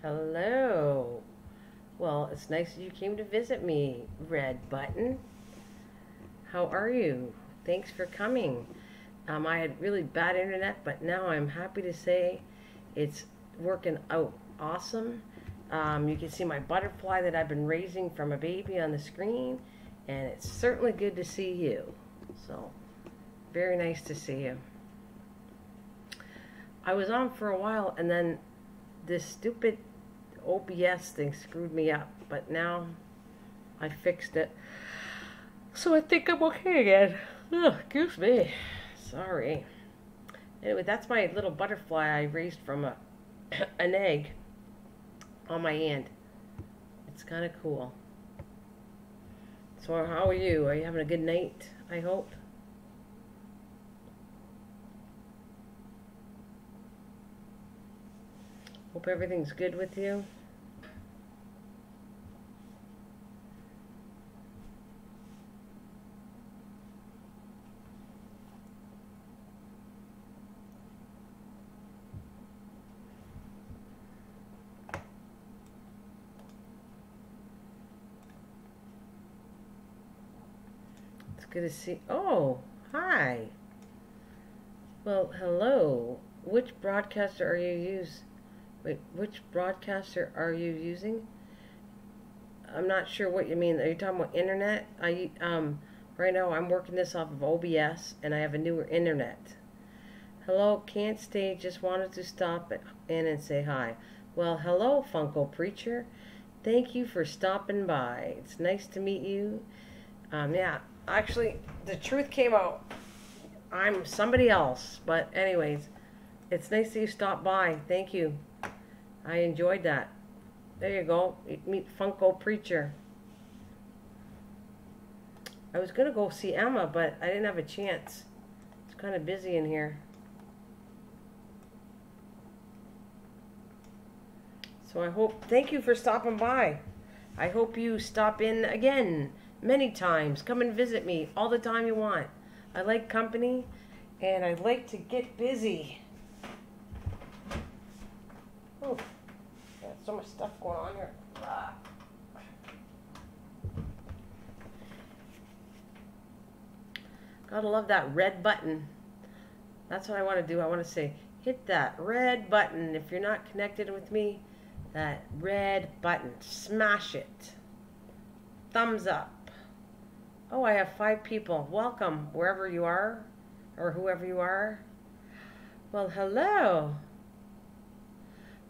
Hello. Well, it's nice that you came to visit me, Red Button. How are you? Thanks for coming. I had really bad internet, but now I'm happy to say it's working out awesome. You can see my butterfly that I've been raising from a baby on the screen, and it's certainly good to see you. So, very nice to see you. I was on for a while, and then this stupid OBS thing screwed me up, but now I fixed it. So I think I'm okay again. Ugh, excuse me. Sorry. Anyway, that's my little butterfly I raised from an egg on my hand. It's kind of cool. So how are you? Are you having a good night, I hope? Hope everything's good with you. It's good to see. Oh, hi. Well, hello. Which broadcaster are you using? Wait, which broadcaster are you using? I'm not sure what you mean. Are you talking about internet? Right now I'm working this off of OBS, and I have a newer internet. Hello, can't stay. Just wanted to stop in and say hi. Well, hello, Funko Preacher. Thank you for stopping by. It's nice to meet you. Yeah, actually, the truth came out. I'm somebody else, but anyways, it's nice that you stopped by. Thank you. I enjoyed that. There you go. Meet Funko Preacher. I was going to go see Emma, but I didn't have a chance. It's kind of busy in here. So thank you for stopping by. I hope you stop in again many times. Come and visit me all the time you want. I like company, and I like to get busy. Oh, got so much stuff going on here. Gotta love that red button. That's what I want to do. I want to say, hit that red button. If you're not connected with me, that red button. Smash it. Thumbs up. Oh, I have 5 people. Welcome, wherever you are, or whoever you are. Well, hello.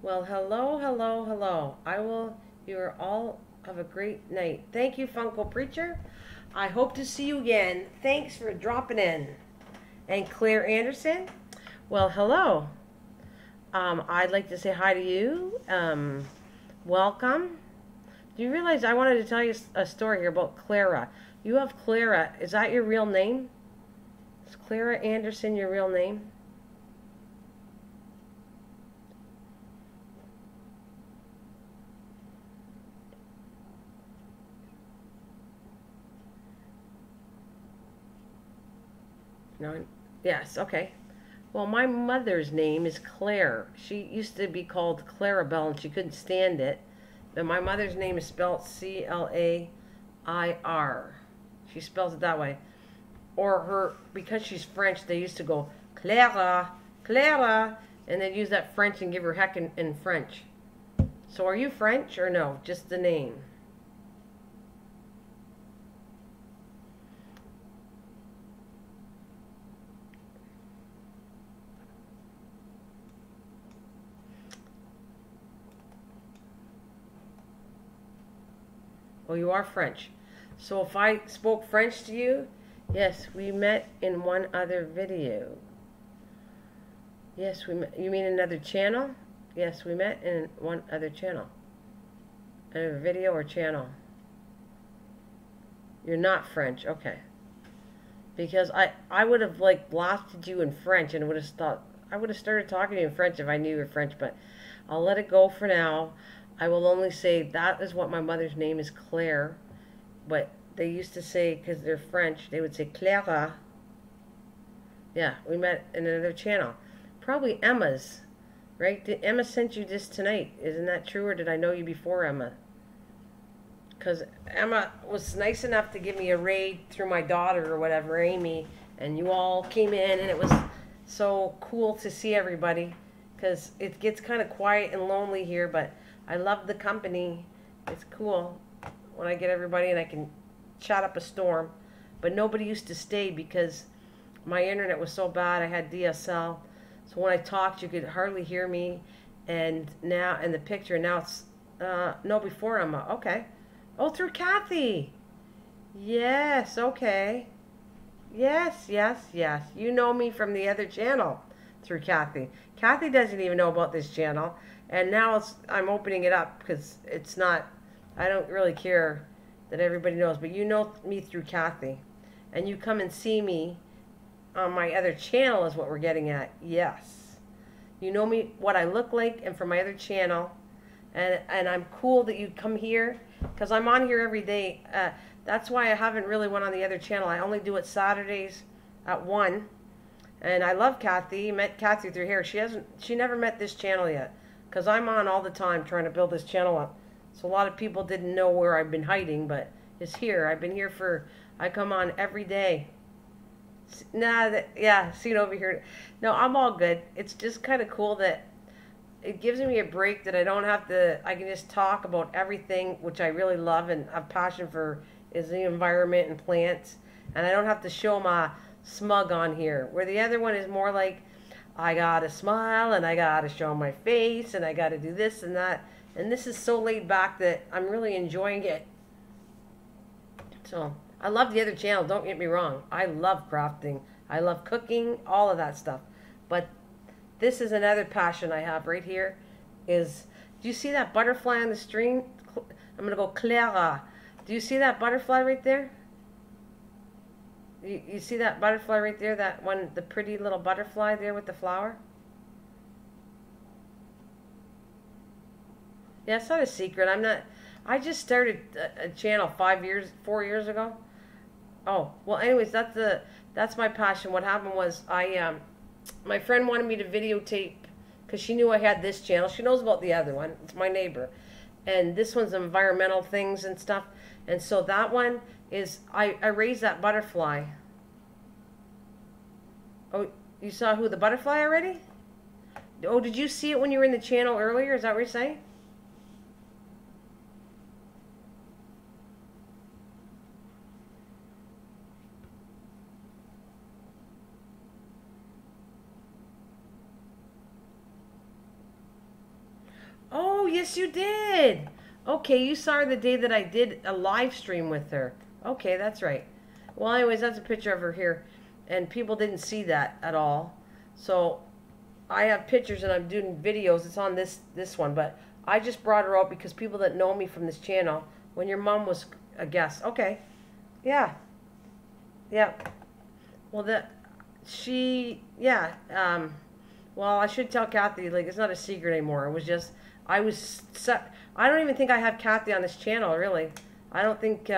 Well, hello, hello, hello. You all have a great night. Thank you, Funko Preacher. I hope to see you again. Thanks for dropping in. And Claire Anderson, well, hello. I'd like to say hi to you. Welcome. Do you realize I wanted to tell you a story here about Clara? You have Clara. Is that your real name? Is Clara Anderson your real name? No. Yes, okay. Well, my mother's name is Claire. She used to be called Clarabelle, and she couldn't stand it. But my mother's name is spelled Clair. She spells it that way. Or because she's French, they used to go Clara, Clara, and they'd use that French and give her heck in French. So are you French or no? Just the name. Oh, you are French. So if I spoke French to you, yes, we met in one other video. Yes, we met. You mean another channel? Yes, we met in one other channel. Another video or channel? You're not French, okay. Because I would have like blasted you in French and would have thought I would have started talking to you in French if I knew you were French, but I'll let it go for now. I will only say that is what my mother's name is, Claire. But they used to say, because they're French, they would say Clara. Yeah, we met in another channel. Probably Emma's. Right? Emma sent you this tonight. Isn't that true, or did I know you before, Emma? Because Emma was nice enough to give me a raid through my daughter or whatever, Amy, and you all came in, and it was so cool to see everybody because it gets kind of quiet and lonely here, but I love the company. It's cool when I get everybody and I can chat up a storm. But nobody used to stay because my internet was so bad. I had DSL. So when I talked, you could hardly hear me. And now, in the picture, now it's, no, before Emma. Okay. Oh, through Kathy. Yes, okay. Yes, yes, yes. You know me from the other channel through Kathy. Kathy doesn't even know about this channel. And now I'm opening it up because it's not, I don't really care that everybody knows. But you know me through Kathy. And you come and see me on my other channel is what we're getting at. Yes. You know me, what I look like, and from my other channel. And I'm cool that you come here because I'm on here every day. That's why I haven't really went on the other channel. I only do it Saturdays at 1. And I love Kathy. Met Kathy through here. She never met this channel yet because I'm on all the time trying to build this channel up. So a lot of people didn't know where I've been hiding, but it's here. I've been here I come on every day. Yeah, see it over here. No, I'm all good. It's just kind of cool that it gives me a break that I don't have to, I can just talk about everything, which I really love and have passion for, is the environment and plants. And I don't have to show my smug on here, where the other one is more like, I gotta smile and I gotta show my face and I gotta do this and that. And this is so laid back that I'm really enjoying it. So I love the other channel, don't get me wrong. I love crafting. I love cooking, all of that stuff. But this is another passion I have right here is, do you see that butterfly on the stream? I'm going to go Clara. Do you see that butterfly right there? You see that butterfly right there? That one, the pretty little butterfly there with the flower? Yeah, it's not a secret. I just started a channel 4 years ago. Oh, well, anyways, that's my passion. What happened was my friend wanted me to videotape because she knew I had this channel. She knows about the other one. It's my neighbor. And this one's environmental things and stuff. And so that one is, I raised that butterfly. Oh, you saw who the butterfly already? Oh, did you see it when you were in the channel earlier? Is that what you're saying? Oh, yes, you did. Okay, you saw her the day that I did a live stream with her. Okay, that's right. Well, anyways, that's a picture of her here. And people didn't see that at all. So I have pictures and I'm doing videos. It's on this one. But I just brought her out because people that know me from this channel, when your mom was a guest. Okay. Yeah. Yeah. Well, yeah. Well, I should tell Kathy, like, it's not a secret anymore. It was just, I don't even think I have Kathy on this channel, really. I don't think,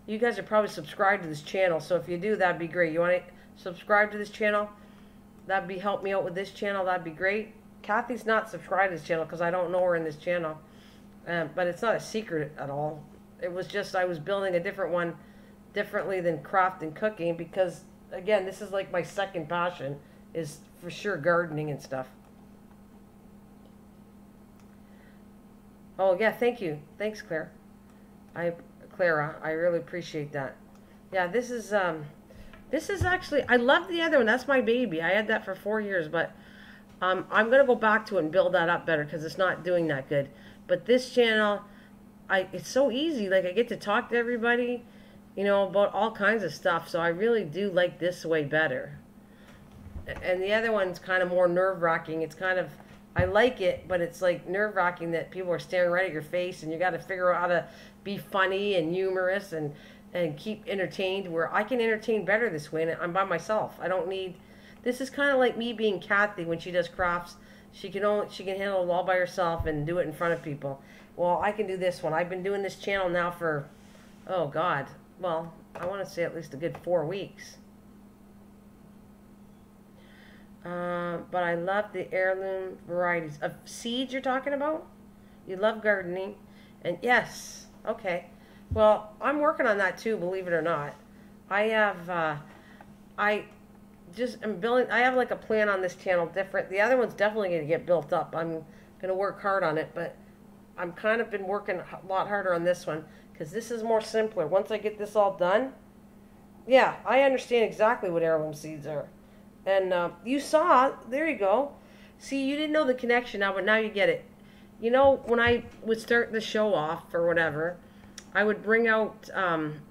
you guys are probably subscribed to this channel, so if you do, that'd be great. You want to subscribe to this channel? Help me out with this channel, that'd be great. Kathy's not subscribed to this channel because I don't know her in this channel. But it's not a secret at all. It was just, I was building a different one, differently than craft and cooking, because, again, this is like my second passion, is for sure gardening and stuff. Oh, yeah, thank you. Thanks, Clara, I really appreciate that. Yeah, this is actually, I love the other one. That's my baby. I had that for 4 years, but I'm going to go back to it and build that up better because it's not doing that good. But this channel, it's so easy. Like, I get to talk to everybody, you know, about all kinds of stuff. So I really do like this way better. And the other one's kind of more nerve-wracking. It's kind of, I like it, but it's like nerve-wracking that people are staring right at your face and you got to figure out how to be funny and humorous and keep entertained, where I can entertain better this way, and I'm by myself. I don't need, this is kind of like me being Kathy when she does crafts. She can handle it all by herself and do it in front of people. Well, I can do this one. I've been doing this channel now for, oh God, well, I want to say at least a good 4 weeks. But I love the heirloom varieties of seeds you're talking about. You love gardening, and yes, okay. Well, I'm working on that too. Believe it or not, I have. I just am building. I have like a plan on this channel different. The other one's definitely going to get built up. I'm going to work hard on it, but I'm kind of been working a lot harder on this one because this is more simpler. Once I get this all done, yeah, I understand exactly what heirloom seeds are. And you saw, there you go. See, you didn't know the connection now, but now you get it. You know, when I would start the show off or whatever, I would bring out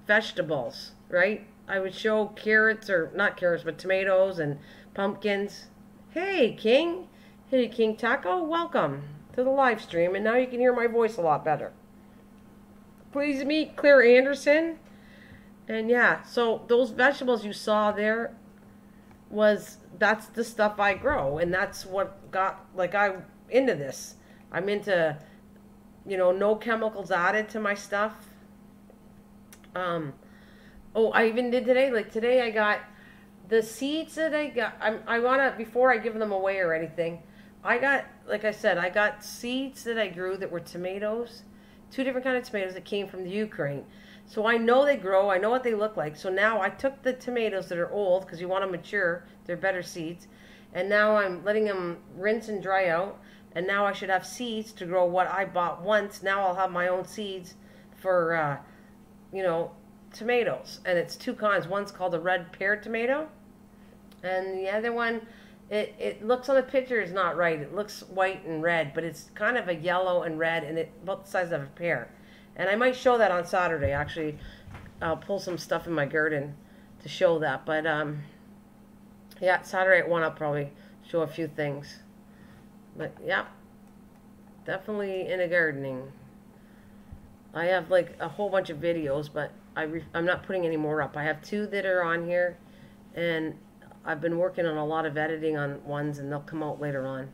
vegetables, right? I would show carrots, or not carrots, but tomatoes and pumpkins. Hey, King. Hey, King Taco. Welcome to the live stream. And now you can hear my voice a lot better. Please meet Claire Anderson. And yeah, so those vegetables you saw there, that's the stuff I grow, and that's what got I'm into this. I'm into, no chemicals added to my stuff. Oh, I even did today. Like today, I got the seeds that I got. I wanna, before I give them away or anything, I got, like I said, I got seeds that I grew that were tomatoes, 2 different kinds of tomatoes that came from the Ukraine. So I know they grow. I know what they look like. So now I took the tomatoes that are old, because you want to mature. They're better seeds. And now I'm letting them rinse and dry out. And now I should have seeds to grow what I bought once. Now I'll have my own seeds for, tomatoes. And it's 2 kinds. One's called a red pear tomato. And the other one, it looks on the picture is not right. It looks white and red. But it's kind of a yellow and red. And it's about the size of a pear. And I might show that on Saturday, actually. I'll pull some stuff in my garden to show that. But, yeah, Saturday at 1 I'll probably show a few things. But, yeah, definitely into gardening. I have, like, a whole bunch of videos, but I'm not putting any more up. I have 2 that are on here, and I've been working on a lot of editing on ones, and they'll come out later on.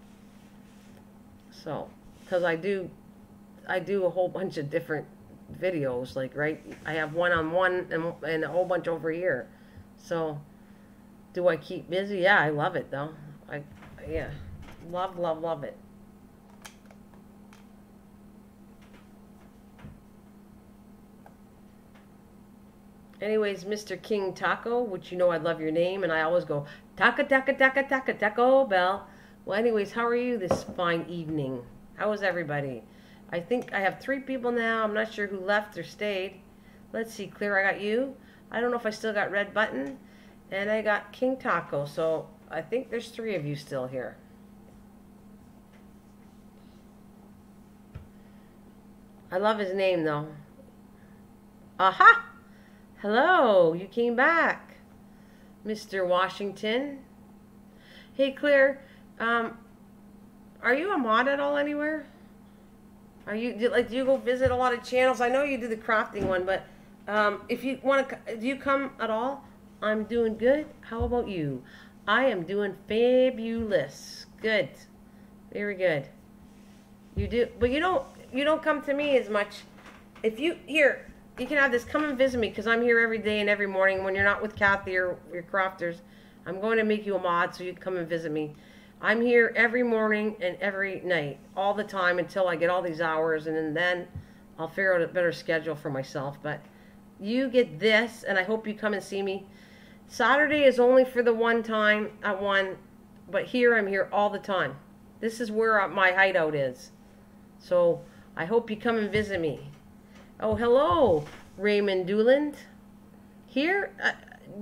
So, because I do a whole bunch of different videos, like, right? I have one on one and a whole bunch over here. So, do I keep busy? Yeah, I love it, though. Yeah, love, love, love it. Anyways, Mr. King Taco, which you know I love your name, and I always go, Taka, Taka, Taka, Taka, Taco Bell. Well, anyways, how are you this fine evening? How is everybody? I think I have 3 people now. I'm not sure who left or stayed. Let's see, Claire, I got you. I don't know if I still got Red Button. And I got King Taco. So I think there's 3 of you still here. I love his name, though. Aha! Hello, you came back. Mr. Washington. Hey, Claire, are you a mod at all anywhere? Do you go visit a lot of channels? I know you do the crafting one, but if you want to, do you come at all? I'm doing good. How about you? I am doing fabulous. Good. Very good. You do, but you don't come to me as much. If you can have this. Come and visit me, because I'm here every day and every morning. When you're not with Kathy or your crafters, I'm going to make you a mod so you can come and visit me. I'm here every morning and every night, all the time, until I get all these hours, and then I'll figure out a better schedule for myself. But you get this, and I hope you come and see me. Saturday is only for the one time at 1, but here I'm here all the time. This is where my hideout is. So I hope you come and visit me. Oh, hello, Raymond Dooland. Here,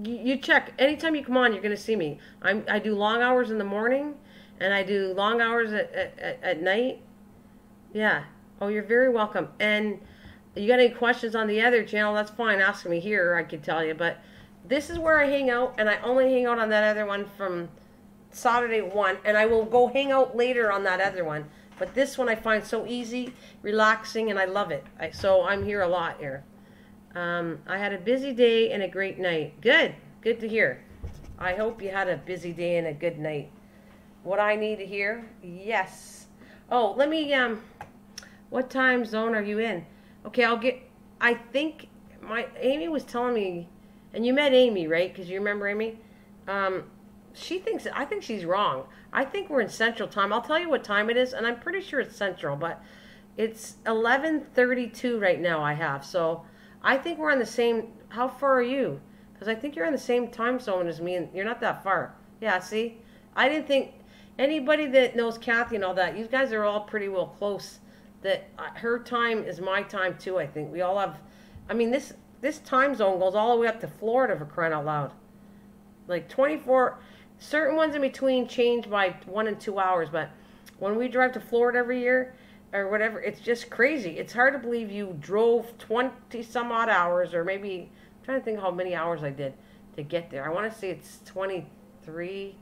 you check. Anytime you come on, you're going to see me. I do long hours in the morning, and I do long hours at night. Yeah. Oh, you're very welcome. And you got any questions on the other channel, that's fine. Ask me here, I could tell you. But this is where I hang out, and I only hang out on that other one from Saturday at 1, and I will go hang out later on that other one. But this one I find so easy, relaxing, and I love it. So I'm here a lot here. I had a busy day and a great night. Good. Good to hear. I hope you had a busy day and a good night. What I need to hear? Yes. Oh, let me, what time zone are you in? Okay, I think Amy was telling me, and you met Amy, right? Because you remember Amy? I think she's wrong. I think we're in Central Time. I'll tell you what time it is, and I'm pretty sure it's Central, but it's 11:32 right now I have. So I think we're on the same, how far are you? Because I think you're on the same time zone as me, and you're not that far. Yeah, see? I didn't think, anybody that knows Kathy and all that, you guys are all pretty well close. That her time is my time too, I think. We all have, I mean, this time zone goes all the way up to Florida, for crying out loud. Like 24, certain ones in between change by 1 and 2 hours, but when we drive to Florida every year or whatever, it's just crazy. It's hard to believe you drove 20 some odd hours, or maybe, I'm trying to think how many hours I did to get there. I want to say it's 23,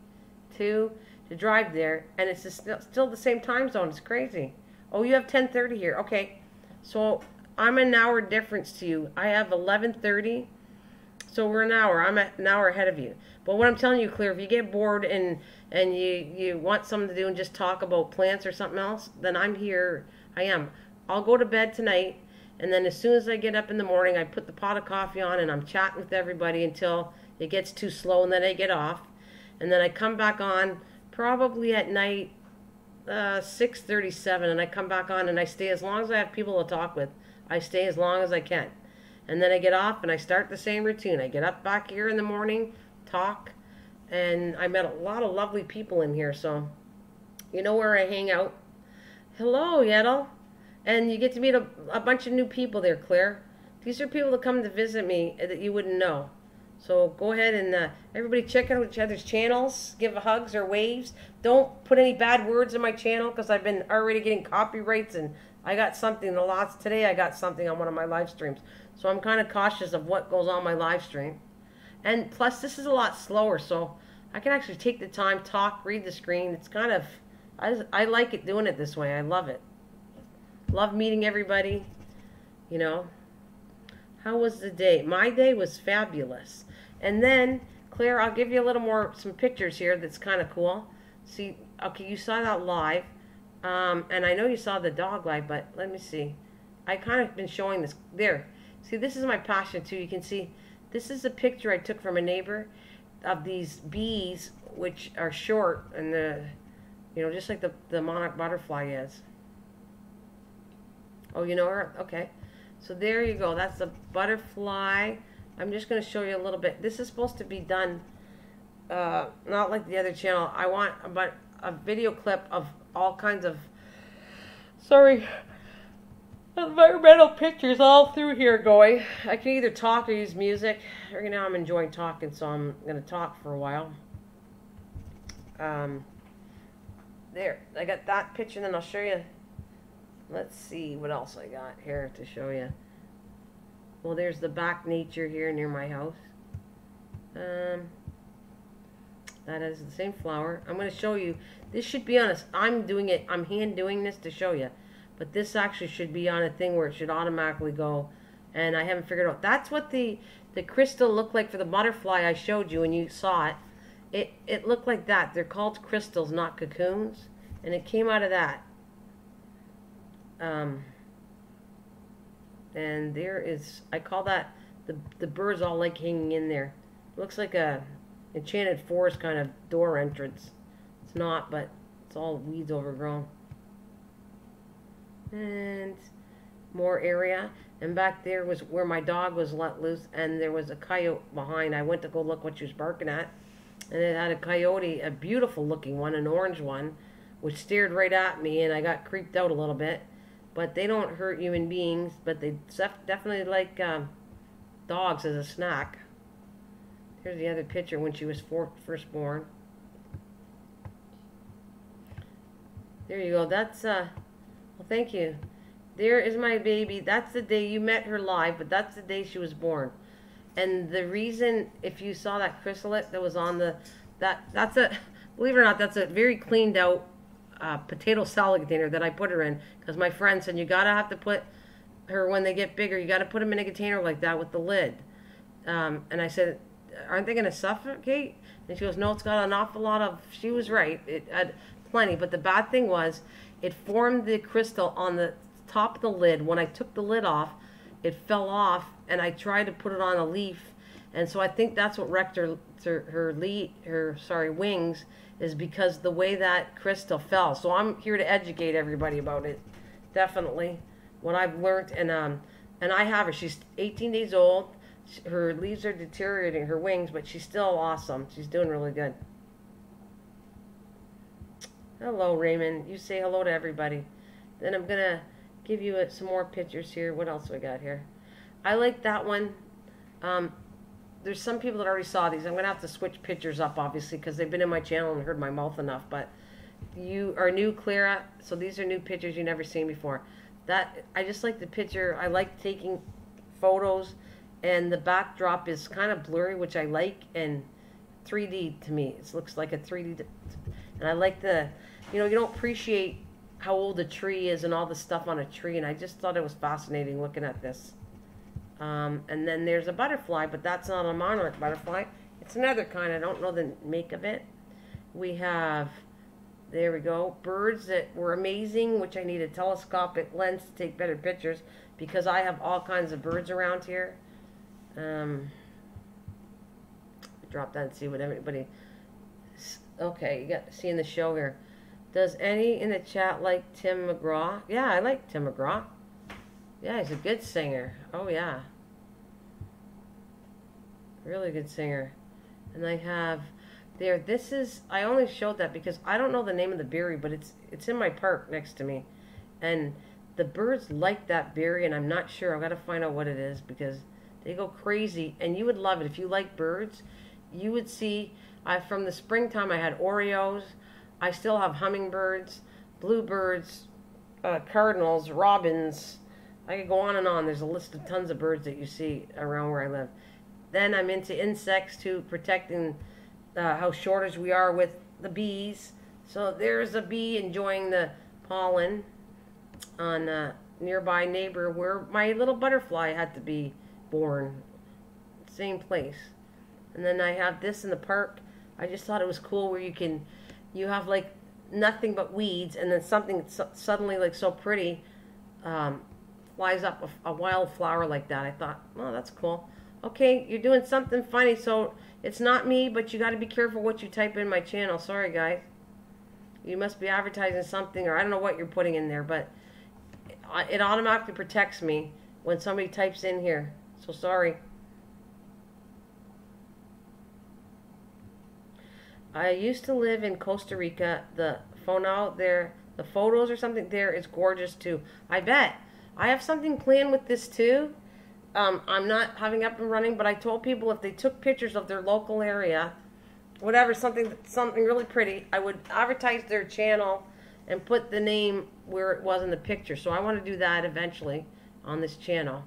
2 to drive there, and it's just still the same time zone. It's crazy. Oh, you have 10:30 here. Okay, so I'm an hour difference to you. I have 11:30, so we're an hour. I'm an hour ahead of you. But what I'm telling you, Claire, if you get bored and you want something to do and just talk about plants or something else, then I'm here. I am. I'll go to bed tonight, and then as soon as I get up in the morning, I put the pot of coffee on, and I'm chatting with everybody until it gets too slow, and then I get off. And then I come back on probably at night, 6:37, and I come back on, and I stay as long as I have people to talk with. I stay as long as I can. And then I get off, and I start the same routine. I get up back here in the morning, talk, and I met a lot of lovely people in here, so you know where I hang out. Hello, Yetel. And you get to meet a bunch of new people there, Claire. These are people that come to visit me that you wouldn't know. So go ahead and everybody check out each other's channels. Give hugs or waves. Don't put any bad words in my channel, because I've been already getting copyrights, and I got something today I got something on one of my live streams. So I'm kind of cautious of what goes on my live stream. And plus, this is a lot slower, so I can actually take the time, talk, read the screen. It's kind of, I like it doing it this way. I love it. Love meeting everybody, you know. How was the day? My day was fabulous. And then, Claire, I'll give you a little more, some pictures here that's kind of cool. See, okay, you saw that live. And I know you saw the dog live, but let me see. I kind of been showing this. There. See, this is my passion, too. You can see, this is a picture I took from a neighbor of these bees, which are short, and just like the monarch butterfly is. Oh, you know her? Okay. So there you go. That's the butterfly. I'm just going to show you a little bit. This is supposed to be done, not like the other channel. I want about a video clip of all kinds of, environmental pictures all through here going. I can either talk or use music. Right now I'm enjoying talking, so I'm going to talk for a while. There. I got that picture, and then I'll show you. Let's see what else I got here to show you. Well, there's the back nature here near my house. That is the same flower. I'm going to show you. This should be on a, I'm hand doing this to show you. But this actually should be on a thing where it should automatically go. And I haven't figured out. That's what the crystal looked like for the butterfly I showed you and you saw it. It looked like that. They're called crystals, not cocoons. And it came out of that. And there is, I call that, the birds all like hanging in there. It looks like a enchanted forest kind of door entrance. It's not, but it's all weeds overgrown. And more area. And back there was where my dog was let loose, and there was a coyote behind. I went to go look what she was barking at. And it had a coyote, a beautiful looking one, an orange one, which stared right at me, and I got creeped out a little bit. But they don't hurt human beings, but they definitely like dogs as a snack. Here's the other picture when she was first born. There you go. That's, well, thank you. There is my baby. That's the day you met her live, but that's the day she was born. And the reason, if you saw that chrysalid that was on that's a, believe it or not, that's a very cleaned out potato salad container that I put her in, because my friend said you gotta have to put her, when they get bigger, you gotta put them in a container like that with the lid. And I said, aren't they gonna suffocate? And she goes, no, it's got an awful lot of, she was right, it had plenty, but the bad thing was it formed the crystal on the top of the lid. When I took the lid off, it fell off, and I tried to put it on a leaf, And so I think that's what wrecked her wings, is because the way that crystal fell. So I'm here to educate everybody about it, definitely what I've learned. And I have her. She's 18 days old. Her leaves are deteriorating, her wings, but she's still awesome. She's doing really good. Hello, Raymond. You say hello to everybody. Then I'm gonna give you some more pictures here. What else we got here? I like that one. There's some people that already saw these. I'm going to have to switch pictures up, obviously, because they've been in my channel and heard my mouth enough. But you are new, Clara, so these are new pictures you've never seen before. I just like the picture. I like taking photos, and the backdrop is kind of blurry, which I like, and 3D to me. It looks like a 3D. And I like you don't appreciate how old a tree is and all the stuff on a tree, and I just thought it was fascinating looking at this. And then there's a butterfly, but that's not a monarch butterfly. It's another kind. I don't know the make of it. We have, there we go, birds that were amazing, which I need a telescopic lens to take better pictures, because I have all kinds of birds around here. Drop that and see what everybody... Okay, you got seeing the show here. Does any in the chat like Tim McGraw? Yeah, I like Tim McGraw. Yeah, he's a good singer. Oh, yeah. Really good singer. And I have there, I only showed that because I don't know the name of the berry, but it's in my park next to me. And the birds like that berry, and I'm not sure. I've got to find out what it is, because they go crazy. And you would love it. If you like birds, you would see, from the springtime, I had orioles. I still have hummingbirds, bluebirds, cardinals, robins. I could go on and on. There's a list of tons of birds that you see around where I live. Then I'm into insects, too, protecting how shortage we are with the bees. So there's a bee enjoying the pollen on a nearby neighbor where my little butterfly had to be born. Same place. And then I have this in the park. I just thought it was cool where you have like nothing but weeds, and then something suddenly like so pretty flies up a wildflower like that. I thought, oh, that's cool. Okay, you're doing something funny, so it's not me, but you got to be careful what you type in my channel. Sorry, guys. You must be advertising something, or I don't know what you're putting in there, but it automatically protects me when somebody types in here. So sorry. I used to live in Costa Rica. The photos or something there is gorgeous too. I bet. I have something planned with this too. I'm not having up and running, but I told people if they took pictures of their local area, whatever, something really pretty, I would advertise their channel and put the name where it was in the picture. So I want to do that eventually on this channel.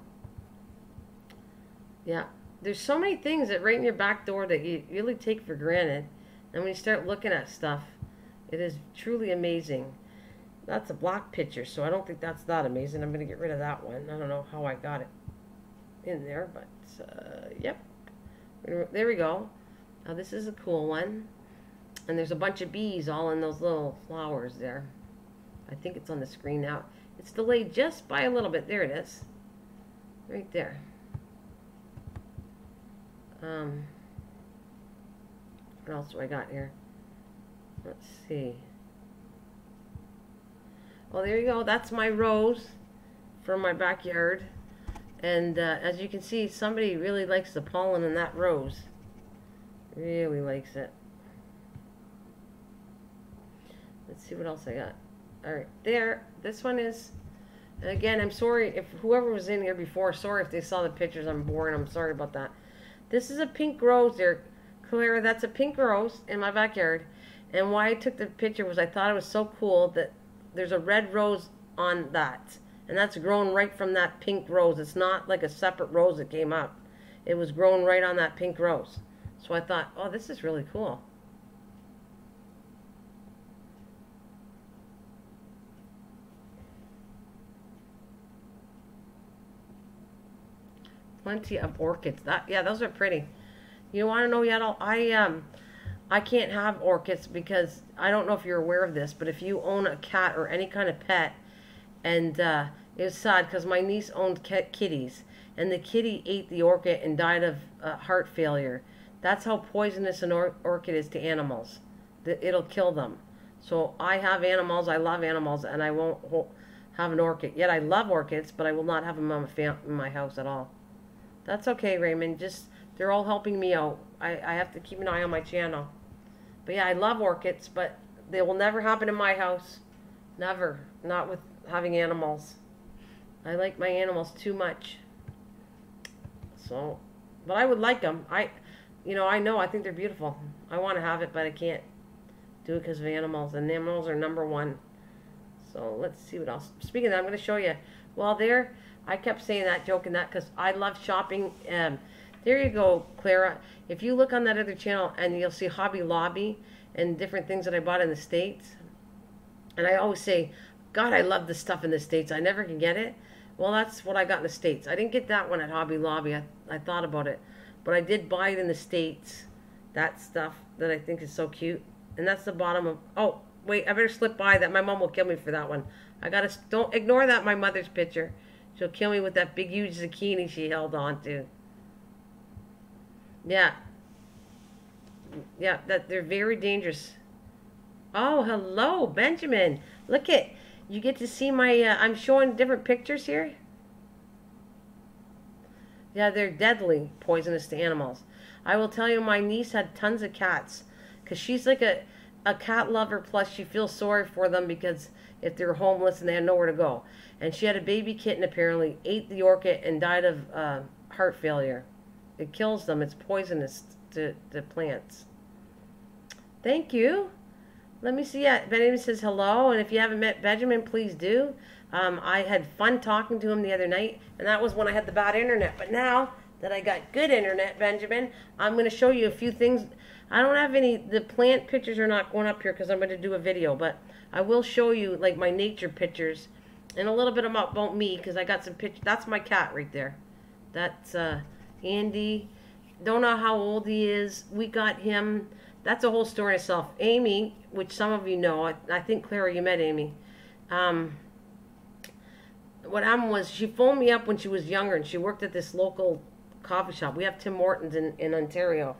Yeah, there's so many things that right in your back door that you really take for granted. And when you start looking at stuff, it is truly amazing. That's a block picture, so I don't think that's that amazing. I'm going to get rid of that one. I don't know how I got it in there, but yep. There we go. Now this is a cool one. And there's a bunch of bees all in those little flowers there. I think it's on the screen now. It's delayed just by a little bit. There it is. Right there. What else do I got here? Let's see. Oh, there you go. That's my rose from my backyard. And as you can see, somebody really likes the pollen in that rose. Really likes it. Let's see what else I got. Alright, there. This one is, and again, I'm sorry if whoever was in here before, sorry if they saw the pictures. I'm boring. I'm sorry about that. This is a pink rose there. Clara, that's a pink rose in my backyard. And why I took the picture was I thought it was so cool that there's a red rose on that. And that's grown right from that pink rose. It's not like a separate rose that came up. It was grown right on that pink rose. So I thought, oh, this is really cool. Plenty of orchids. Yeah, those are pretty. You want to know yet? I can't have orchids because I don't know if you're aware of this, but if you own a cat or any kind of pet, and it was sad because my niece owned kitties, and the kitty ate the orchid and died of heart failure. That's how poisonous an orchid is to animals. It'll kill them. So I have animals. I love animals, and I won't have an orchid. Yet I love orchids, but I will not have them in my house at all. That's okay, Raymond. Just they're all helping me out. I have to keep an eye on my channel. But yeah, I love orchids, but they will never happen in my house. Never. Not with having animals. I like my animals too much. So, but I would like them. I know, I think they're beautiful. I want to have it, but I can't do it because of animals. And animals are number one. So let's see what else. Speaking of that, I'm going to show you. Well, I kept saying that, joking that, because I love shopping. There you go, Clara. If you look on that other channel, and you'll see Hobby Lobby and different things that I bought in the States. And I always say, God, I love the stuff in the States. I never can get it. Well, that's what I got in the States. I didn't get that one at Hobby Lobby. I thought about it. But I did buy it in the States. That stuff that I think is so cute. And that's the bottom of... Oh, wait, I better slip by that. My mom will kill me for that one. Don't ignore that, my mother's picture. She'll kill me with that big, huge zucchini she held on to. Yeah. Yeah, they're very dangerous. Oh, hello, Benjamin. Look at... You get to see my... I'm showing different pictures here. Yeah, they're deadly poisonous to animals. I will tell you, my niece had tons of cats. Because she's like a cat lover, plus she feels sorry for them because if they're homeless and they have nowhere to go. And she had a baby kitten, apparently, ate the orchid and died of heart failure. It kills them. It's poisonous to plants. Thank you. Let me see. Benjamin says hello, and if you haven't met Benjamin, please do. I had fun talking to him the other night, and that was when I had the bad internet. But now that I got good internet, Benjamin, I'm going to show you a few things. I don't have any, the plant pictures are not going up here because I'm going to do a video, but I will show you like my nature pictures and a little bit about me because I got some pictures. That's my cat right there. That's Andy. Don't know how old he is. We got him. That's a whole story itself. Amy, which some of you know, I think, Clara, you met Amy. What happened was she phoned me up when she was younger, and she worked at this local coffee shop. We have Tim Hortons in Ontario.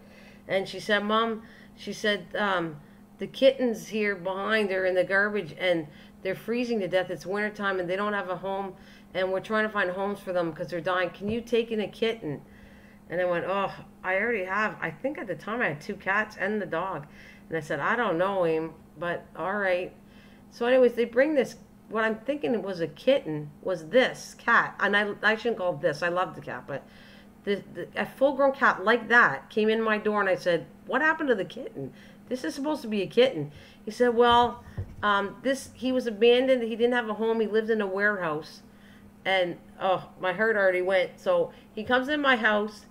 And she said, Mom, she said, the kittens here behind are in the garbage, and they're freezing to death. It's wintertime, and they don't have a home, and we're trying to find homes for them because they're dying. Can you take in a kitten? And I went, oh, I already have. I think at the time I had 2 cats and the dog. And I said, I don't know him, but all right. So anyways, they bring this, what I'm thinking was a kitten, was this cat. And I shouldn't call it this. I love the cat. But a full-grown cat like that came in my door, and I said, what happened to the kitten? This is supposed to be a kitten. He said, well, he was abandoned. He didn't have a home. He lived in a warehouse. And, oh, my heart already went. So he comes in my house.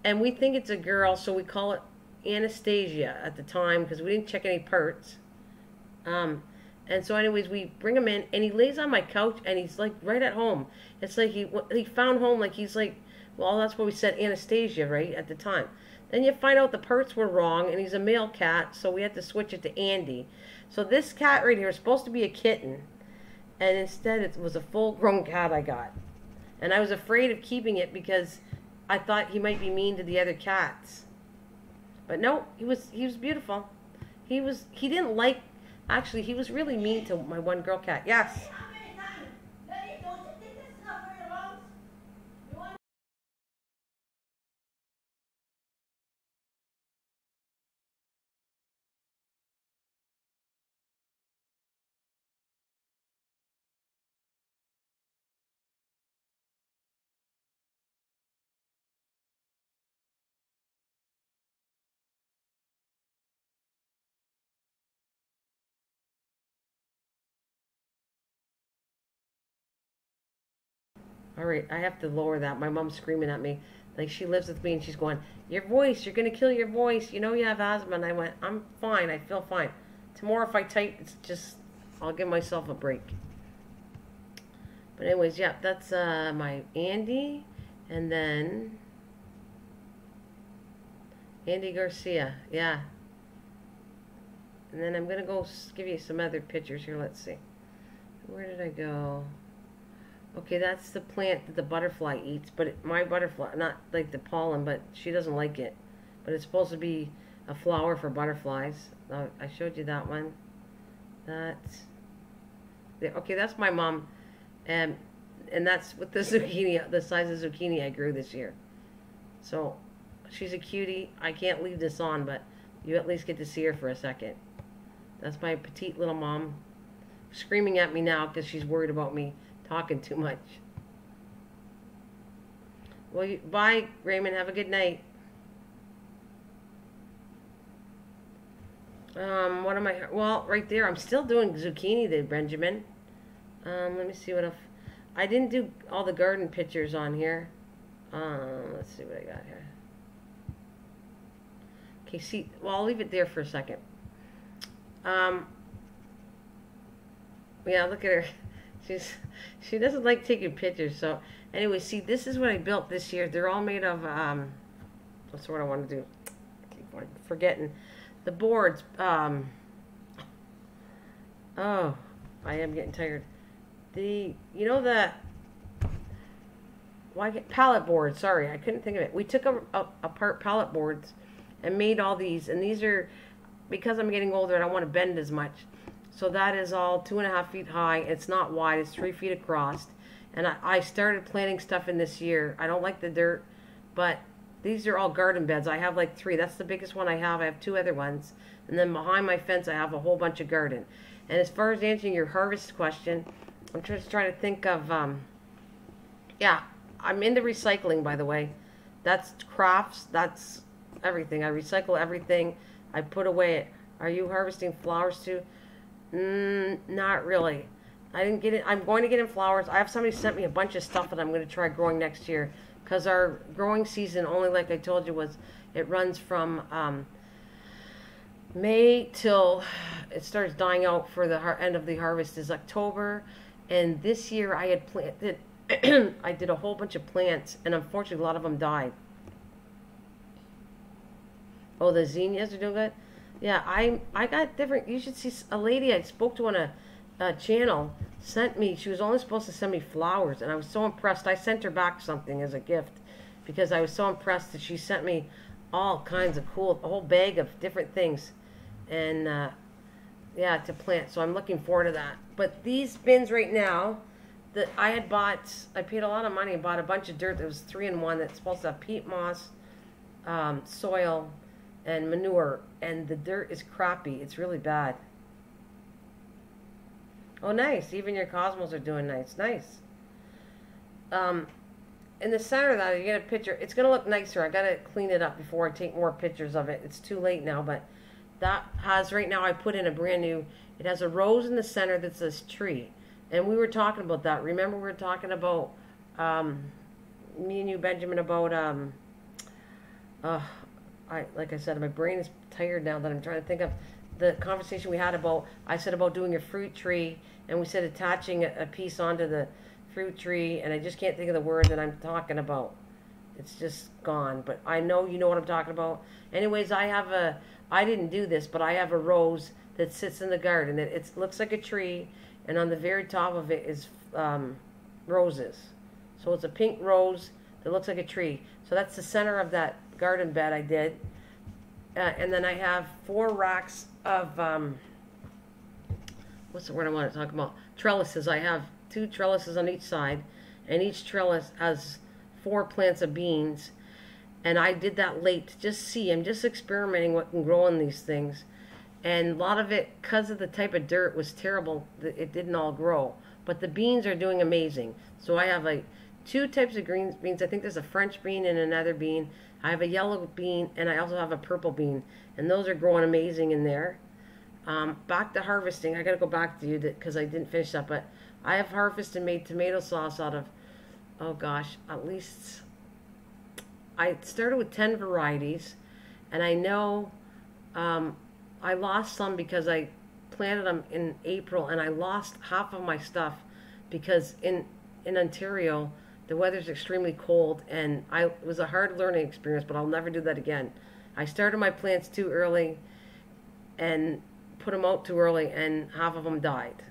And we think it's a girl, so we call it Anastasia at the time because we didn't check any parts. And so anyways, we bring him in, and he lays on my couch, and he's like right at home. It's like he found home, like he's like, well, that's what we said, Anastasia, right, at the time. Then you find out the parts were wrong, and he's a male cat, so we had to switch it to Andy. So this cat right here is supposed to be a kitten, and instead it was a full-grown cat I got. And I was afraid of keeping it because I thought he might be mean to the other cats. But no, he was beautiful. He didn't like, actually, he was really mean to my one girl cat. Yes. All right, I have to lower that. My mom's screaming at me. Like, she lives with me, and she's going, your voice, you're going to kill your voice. You know you have asthma. And I went, I'm fine. I feel fine. Tomorrow if I type, it's just, I'll give myself a break. But anyways, yeah, that's my Andy. And then Andy Garcia. Yeah. And then I'm going to go give you some other pictures here. Let's see. Where did I go? Okay, that's the plant that the butterfly eats, but my butterfly, not like the pollen, but she doesn't like it. But it's supposed to be a flower for butterflies. I showed you that one. That's okay. That's my mom, and that's with the zucchini, the size of zucchini I grew this year. So she's a cutie. I can't leave this on, but you at least get to see her for a second. That's my petite little mom, screaming at me now because she's worried about me talking too much. Well, bye, Raymond. Have a good night. What am I? Well, right there. I'm still doing zucchini there, Benjamin. Let me see what else. I didn't do all the garden pictures on here. Let's see what I got here. Okay, see, well, I'll leave it there for a second. Yeah, look at her. She doesn't like taking pictures. So anyway, see, this is what I built this year. They're all made of what's what I want to do. I keep forgetting the boards. Oh, I am getting tired. You know the pallet boards. Sorry, I couldn't think of it. We took apart pallet boards and made all these, and these are because I'm getting older. I don't want to bend as much. So that is all 2.5 feet high. It's not wide. It's 3 feet across. And I started planting stuff in this year. I don't like the dirt, but these are all garden beds. I have like 3. That's the biggest one I have. I have 2 other ones. And then behind my fence, I have a whole bunch of garden. And as far as answering your harvest question, I'm just trying to think of, yeah, I'm into recycling, by the way. That's crafts. That's everything. I recycle everything. I put away. Are you harvesting flowers too? Not really. I didn't get it. I'm going to get in flowers. I have somebody sent me a bunch of stuff that I'm going to try growing next year because our growing season only, like I told you, it runs from May till it starts dying out for the end of the harvest is October. And this year I had planted, I did a whole bunch of plants, and unfortunately a lot of them died. Oh, the zinnias are doing good? Yeah, I got different. You should see a lady I spoke to on a channel sent me. She was only supposed to send me flowers, and I was so impressed. I sent her back something as a gift because I was so impressed that she sent me all kinds of cool, a whole bag of different things, and yeah, to plant. So I'm looking forward to that. But these bins right now that I had bought, I paid a lot of money and bought a bunch of dirt that was 3-in-1 that's supposed to have peat moss, soil, and manure, and the dirt is crappy. It's really bad. Oh, nice. Even your cosmos are doing nice. Nice. In the center of that, you get a picture. It's going to look nicer. I got to clean it up before I take more pictures of it. It's too late now, but that has, right now, I put in a brand new, it has a rose in the center that says tree. And we were talking about that. Remember we were talking about, me and you, Benjamin, about, like I said, my brain is tired now that I'm trying to think of the conversation we had about, I said about doing a fruit tree, and we said attaching a piece onto the fruit tree, and I just can't think of the word that I'm talking about. It's just gone, but I know you know what I'm talking about. Anyways, I didn't do this, but I have a rose that sits in the garden. It looks like a tree, and on the very top of it is roses. So it's a pink rose that looks like a tree. So that's the center of that garden bed I did. And then I have 4 racks of, what's the word I want to talk about? Trellises. I have 2 trellises on each side, and each trellis has 4 plants of beans. And I did that late to just see. I'm just experimenting what can grow in these things. And a lot of it, because of the type of dirt, was terrible. It didn't all grow. But the beans are doing amazing. So I have like 2 types of green beans. I think there's a French bean and another bean. I have a yellow bean, and I also have a purple bean. And those are growing amazing in there. Back to harvesting. I got to go back to you because I didn't finish that. But I have harvested and made tomato sauce out of, oh gosh, at least, I started with 10 varieties. And I know I lost some because I planted them in April, and I lost half of my stuff because in Ontario, the weather's extremely cold, and it was a hard learning experience, but I'll never do that again. I started my plants too early and put them out too early, and half of them died.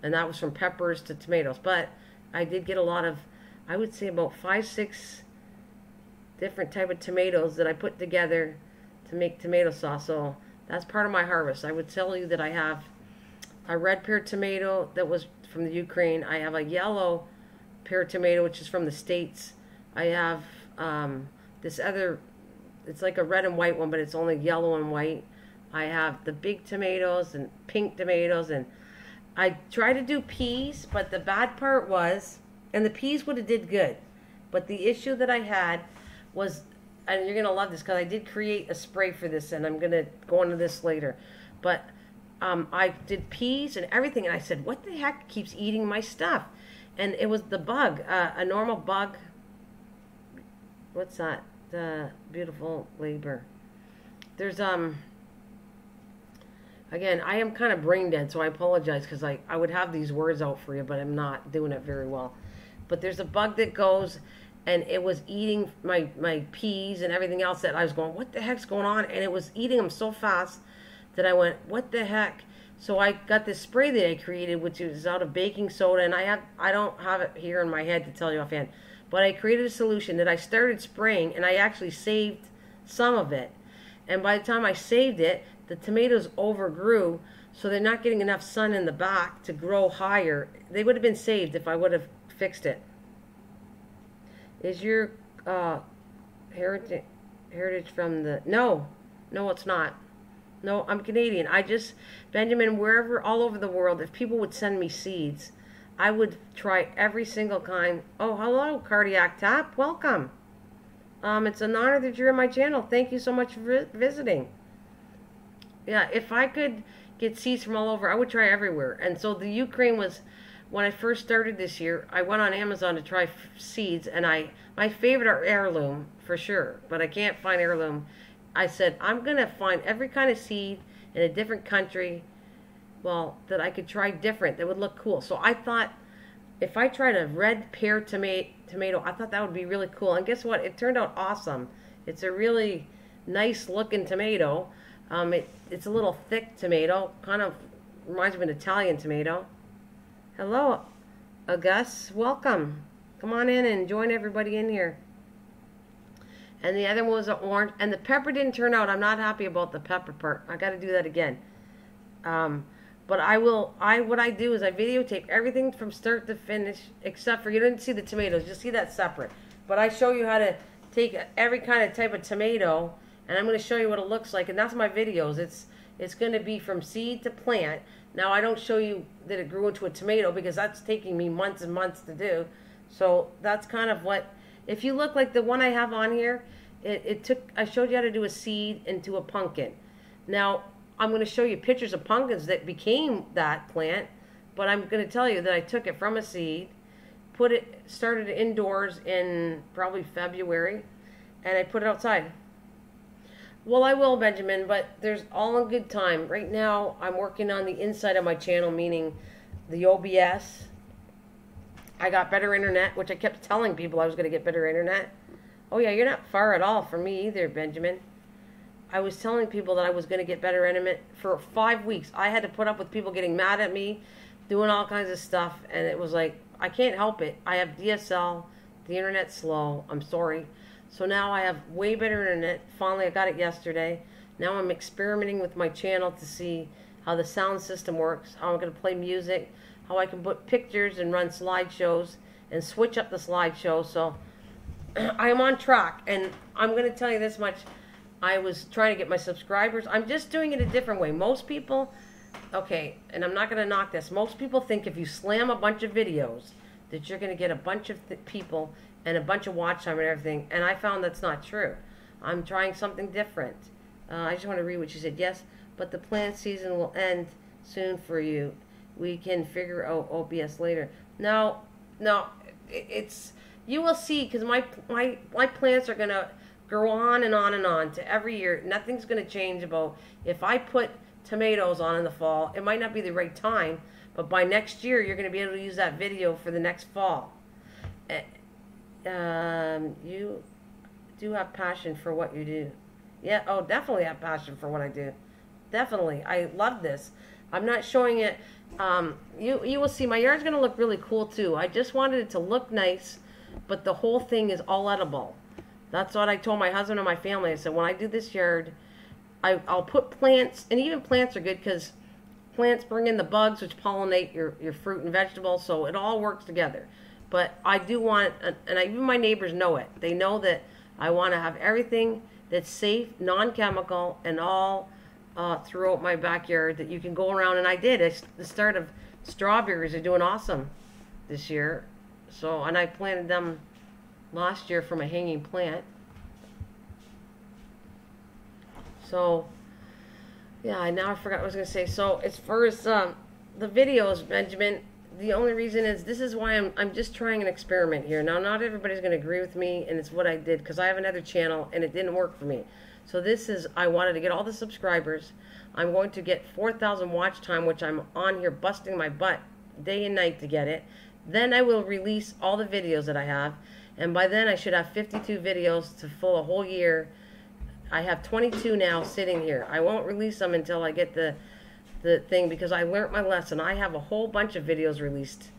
And that was from peppers to tomatoes. But I did get a lot of, I would say about 5, 6 different type of tomatoes that I put together to make tomato sauce. So that's part of my harvest. I would tell you that I have a red pear tomato that was from the Ukraine. I have a yellow pear tomato, which is from the States. I have this other, it's like a red and white one, but it's only yellow and white. I have the big tomatoes and pink tomatoes, and I tried to do peas, but the bad part was, and the peas would have did good, but the issue that I had was, and you're going to love this because I did create a spray for this, and I'm going to go into this later, but I did peas and everything, and I said, what the heck keeps eating my stuff? And it was the bug, a normal bug. What's that? The beautiful labor. There's, again, I am kind of brain dead, so I apologize because I would have these words out for you, but I'm not doing it very well. But there's a bug that goes, and it was eating my peas and everything else that I was going, what the heck's going on? And it was eating them so fast that I went, what the heck? So I got this spray that I created, which is out of baking soda, and I don't have it here in my head to tell you offhand, but I created a solution that I started spraying, and I actually saved some of it. And by the time I saved it, the tomatoes overgrew, so they're not getting enough sun in the back to grow higher. They would have been saved if I would have fixed it. Is your heritage from the... No, it's not. No, I'm Canadian. Benjamin, wherever, all over the world, if people would send me seeds, I would try every single kind. Oh, hello, Cardiac Tap. Welcome. It's an honor that you're in my channel. Thank you so much for visiting. Yeah, if I could get seeds from all over, I would try everywhere. And so the Ukraine was, when I first started this year, I went on Amazon to try seeds, and my favorite are heirloom, for sure, but I can't find heirloom. I said, I'm going to find every kind of seed in a different country, well, that I could try different, that would look cool. So I thought, if I tried a red pear tomato, I thought that would be really cool. And guess what? It turned out awesome. It's a really nice looking tomato. It's a little thick tomato, kind of reminds me of an Italian tomato. Hello, August. Welcome. Come on in and join everybody in here. And the other one was an orange. And the pepper didn't turn out. I'm not happy about the pepper part. I got to do that again. But what I do is I videotape everything from start to finish, except for, you didn't see the tomatoes. You'll see that separate. But I show you how to take every kind of type of tomato, and I'm going to show you what it looks like. And that's my videos. It's going to be from seed to plant. Now, I don't show you that it grew into a tomato because that's taking me months and months to do. So that's kind of what... If you look like the one I have on here, I showed you how to do a seed into a pumpkin. Now, I'm going to show you pictures of pumpkins that became that plant, but I'm going to tell you that I took it from a seed, started it indoors in probably February, and I put it outside. Well, I will, Benjamin, but there's all in good time. Right now, I'm working on the inside of my channel, meaning the OBS. I got better internet, which I kept telling people I was going to get better internet. Oh, yeah, you're not far at all from me either, Benjamin. I was telling people that I was going to get better internet for 5 weeks. I had to put up with people getting mad at me, doing all kinds of stuff, and it was like, I can't help it. I have DSL, the internet's slow, I'm sorry. So now I have way better internet. Finally, I got it yesterday. Now I'm experimenting with my channel to see how the sound system works, how I'm going to play music, how I can put pictures and run slideshows and switch up the slideshow. So I'm on track, and I'm going to tell you this much. I was trying to get my subscribers. I'm just doing it a different way. Most people, okay, and I'm not going to knock this. Most people think if you slam a bunch of videos that you're going to get a bunch of people and a bunch of watch time and everything, and I found that's not true. I'm trying something different. I just want to read what she said. Yes, but the plant season will end soon for you. We can figure out OBS later. No, it's, you will see, because my plants are going to grow on and on and on to every year. Nothing's going to change about if I put tomatoes on in the fall. It might not be the right time, but by next year, you're going to be able to use that video for the next fall. You do have passion for what you do. Yeah, oh, definitely have passion for what I do. Definitely. I love this. I'm not showing it You will see my yard's going to look really cool too. I just wanted it to look nice, but the whole thing is all edible. That's what I told my husband and my family. I said, when I do this yard, I'll put plants, and even plants are good because plants bring in the bugs which pollinate your fruit and vegetables, so it all works together. But I do want, and even my neighbors know it. They know that I want to have everything that's safe, non-chemical, and all throughout my backyard that you can go around. And I did. The start of strawberries are doing awesome this year. So, and I planted them last year from a hanging plant. So, yeah, now I forgot what I was going to say. So, as far as the videos, Benjamin, the only reason is this is why I'm just trying an experiment here. Now, not everybody's going to agree with me, and it's what I did because I have another channel, and it didn't work for me. So this is, I wanted to get all the subscribers. I'm going to get 4,000 watch time, which I'm on here busting my butt day and night to get it. Then I will release all the videos that I have, and by then I should have 52 videos to fill a whole year. I have 22 now sitting here. I won't release them until I get the thing because I learned my lesson. I have a whole bunch of videos released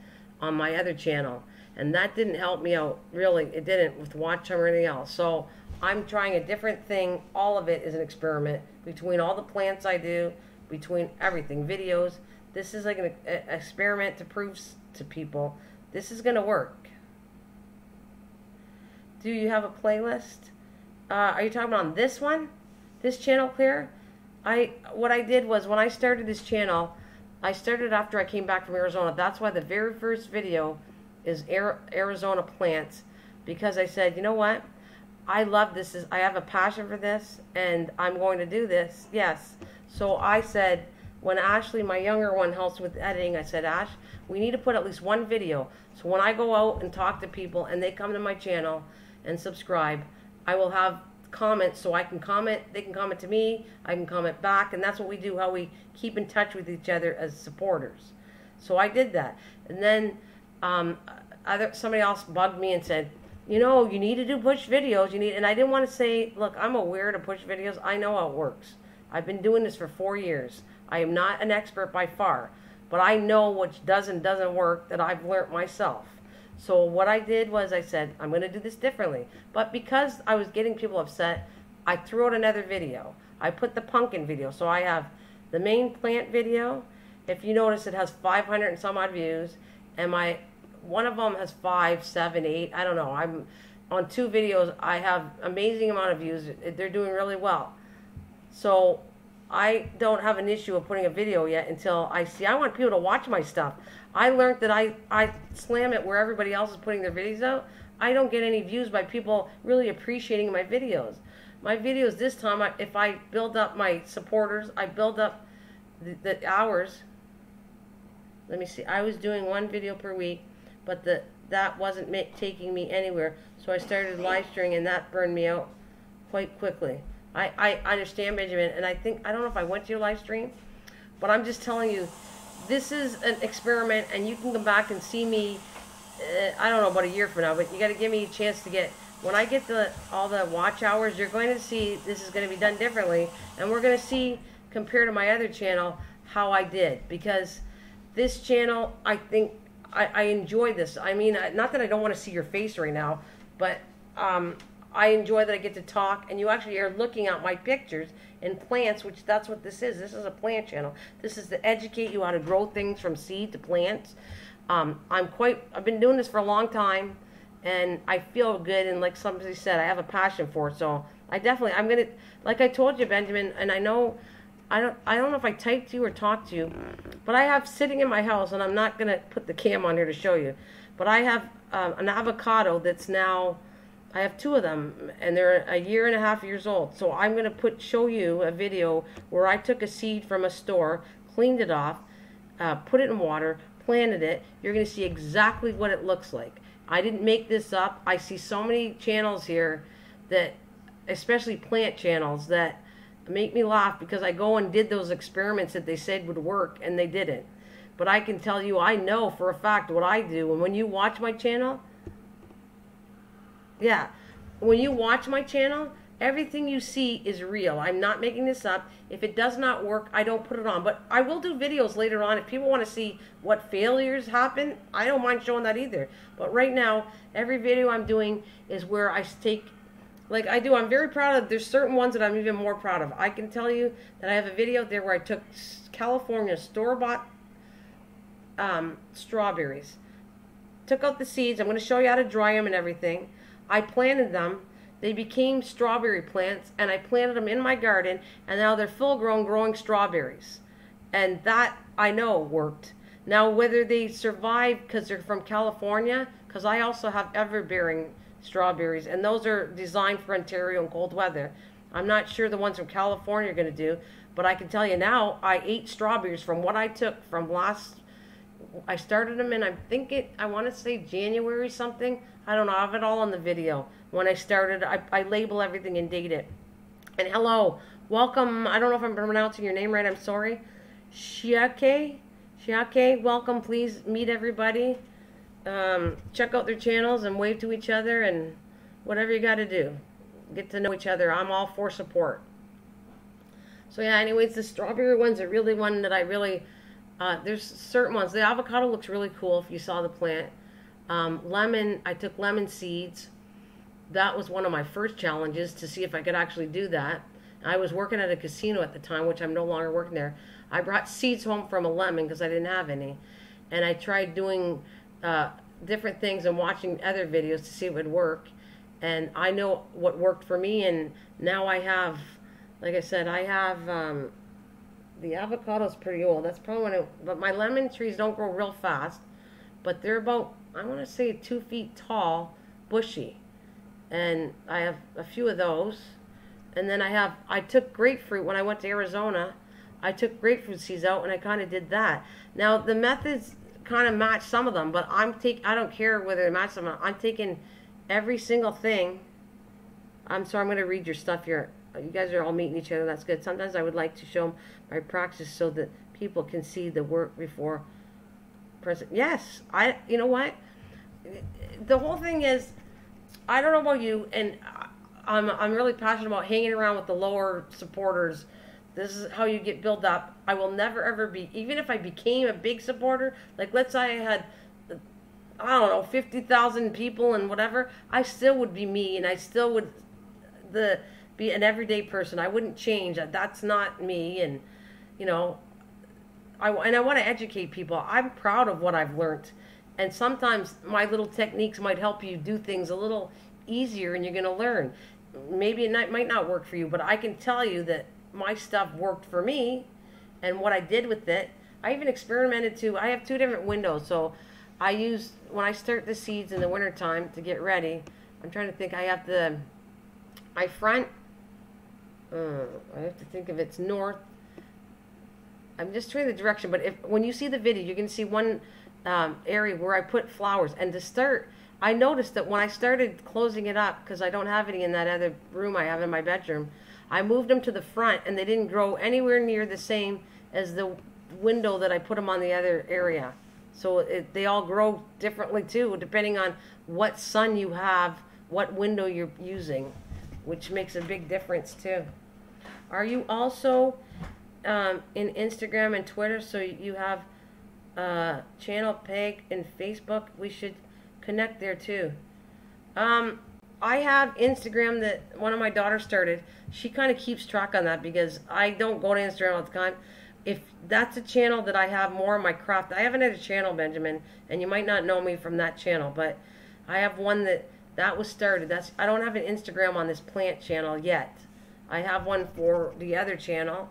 on my other channel, and that didn't help me out, really. It didn't with watch time or anything else. So I'm trying a different thing. All of it is an experiment between all the plants I do, between everything, videos. This is like an experiment to prove to people this is going to work. Do you have a playlist? Are you talking about on this one? This channel, Clear? What I did was when I started this channel, I started after I came back from Arizona. That's why the very first video is Arizona plants, because I said, you know what? I love this. I have a passion for this, and I'm going to do this. Yes. So I said, when Ashley, my younger one, helps with editing, I said, Ash, we need to put at least one video. So when I go out and talk to people and they come to my channel and subscribe, I will have comments so I can comment. They can comment to me. I can comment back. And that's what we do, how we keep in touch with each other as supporters. So I did that. And then somebody else bugged me and said, you know, you need to do push videos. And I didn't want to say, look, I'm aware to push videos. I know how it works. I've been doing this for 4 years. I am not an expert by far, but I know what does and doesn't work that I've learned myself. So what I did was I said, I'm going to do this differently. But because I was getting people upset, I threw out another video. I put the pumpkin video. So I have the main plant video. If you notice, it has 500 and some odd views. And one of them has 5, 7, 8. I don't know. I'm on 2 videos. I have amazing amount of views. They're doing really well. So I don't have an issue of putting a video yet until I want people to watch my stuff. I learned that I slam it where everybody else is putting their videos out. I don't get any views by people really appreciating my videos. My videos this time, if I build up my supporters, I build up the hours. Let me see. I was doing 1 video per week, but that wasn't taking me anywhere. So I started live streaming, and that burned me out quite quickly. I understand, Benjamin, and I don't know if I went to your live stream, but I'm just telling you, this is an experiment, and you can come back and see me, I don't know, about a year from now, but you got to give me a chance to get, when I get all the watch hours, you're going to see this is going to be done differently, and we're going to see, compared to my other channel, how I did, because this channel, I think, I enjoy this. I mean, not that I don't want to see your face right now, but I enjoy that I get to talk, and you actually are looking at my pictures and plants, which that's what this is. This is a plant channel. This is to educate you how to grow things from seed to plants. I've been doing this for a long time, and I feel good, and like somebody said, I have a passion for it. So I'm gonna, like I told you, Benjamin, and I don't know if I typed to you or talked to you, but I have sitting in my house, and I'm not gonna put the cam on here to show you, but I have an avocado that's now, I have 2 of them, and they're 1.5 years old. So I'm going to show you a video where I took a seed from a store, cleaned it off, put it in water, planted it. You're going to see exactly what it looks like. I didn't make this up. I see so many channels here that, especially plant channels, that make me laugh because I go and did those experiments that they said would work, and they didn't. But I can tell you, I know for a fact what I do. And when you watch my channel, yeah, when you watch my channel, Everything you see is real. I'm not making this up. If it does not work, I don't put it on. But I will do videos later on. If people want to see what failures happen, I don't mind showing that either. But right now, every video I'm doing is where I take, like I do, I'm very proud of, there's certain ones that I'm even more proud of. I can tell you that I have a video there where I took California store-bought strawberries. Took out the seeds. I'm going to show you how to dry them and everything. I planted them. They became strawberry plants, and I planted them in my garden, and now they're full grown growing strawberries. And that, I know, worked. Now, whether they survive because they're from California, because I also have ever-bearing strawberries, and those are designed for Ontario and cold weather. I'm not sure the ones from California are going to do, but I can tell you now, I ate strawberries from what I took from I started them in, I want to say January something. I don't know, I have it all on the video. When I started, I label everything and date it. And hello, welcome, I don't know if I'm pronouncing your name right, I'm sorry. Shiake, welcome, please meet everybody. Check out their channels and wave to each other and whatever you got to do. Get to know each other. I'm all for support. So yeah, anyways, the strawberry ones are really one that I really, there's certain ones. The avocado looks really cool if you saw the plant. Lemon, I took lemon seeds. That was one of my first challenges to see if I could actually do that. I was working at a casino at the time, which I'm no longer working there. I brought seeds home from a lemon because I didn't have any. And I tried doing different things and watching other videos to see if it would work. And I know what worked for me, and now I have, like I said, I have, the avocado's pretty old. That's probably when but my lemon trees don't grow real fast. But they're about, I want to say 2 feet tall, bushy. And I have a few of those. And then I took grapefruit when I went to Arizona. I took grapefruit seeds out and I kind of did that. Now the methods kind of match some of them, but I don't care whether they match them. I'm taking every single thing. I'm sorry, I'm going to read your stuff here. You guys are all meeting each other. That's good. Sometimes I would like to show my practice so that people can see the work before present. Yes, you know what? The whole thing is, I don't know about you, and I'm really passionate about hanging around with the lower supporters. This is how you get built up. I will never ever be, even if I became a big supporter, like let's say I had, I don't know, 50,000 people and whatever, I still would be me, and I still would be an everyday person. I wouldn't change. That's not me, and you know, I want to educate people. I'm proud of what I've learned, and sometimes my little techniques might help you do things a little easier, and you're going to learn. Maybe it might not work for you, but I can tell you that my stuff worked for me, and what I did with it. I even experimented too. I have 2 different windows, so I use, when I start the seeds in the wintertime to get ready, I'm trying to think, I have my front, I have to think if it's north. I'm just trying the direction, but when you see the video, you can see one area where I put flowers. And to start, I noticed that when I started closing it up, because I don't have any in that other room I have in my bedroom, I moved them to the front, and they didn't grow anywhere near the same as the window that I put them on the other area. So they all grow differently too, depending on what sun you have, what window you're using, which makes a big difference too. Are you also in Instagram and Twitter? So you have channel page and Facebook. We should connect there too. I have Instagram that one of my daughters started. She kind of keeps track on that because I don't go to Instagram all the time. If that's a channel that I have more of my craft. I haven't had a channel, Benjamin, and you might not know me from that channel, but I have one that was started. I don't have an Instagram on this plant channel yet. I have one for the other channel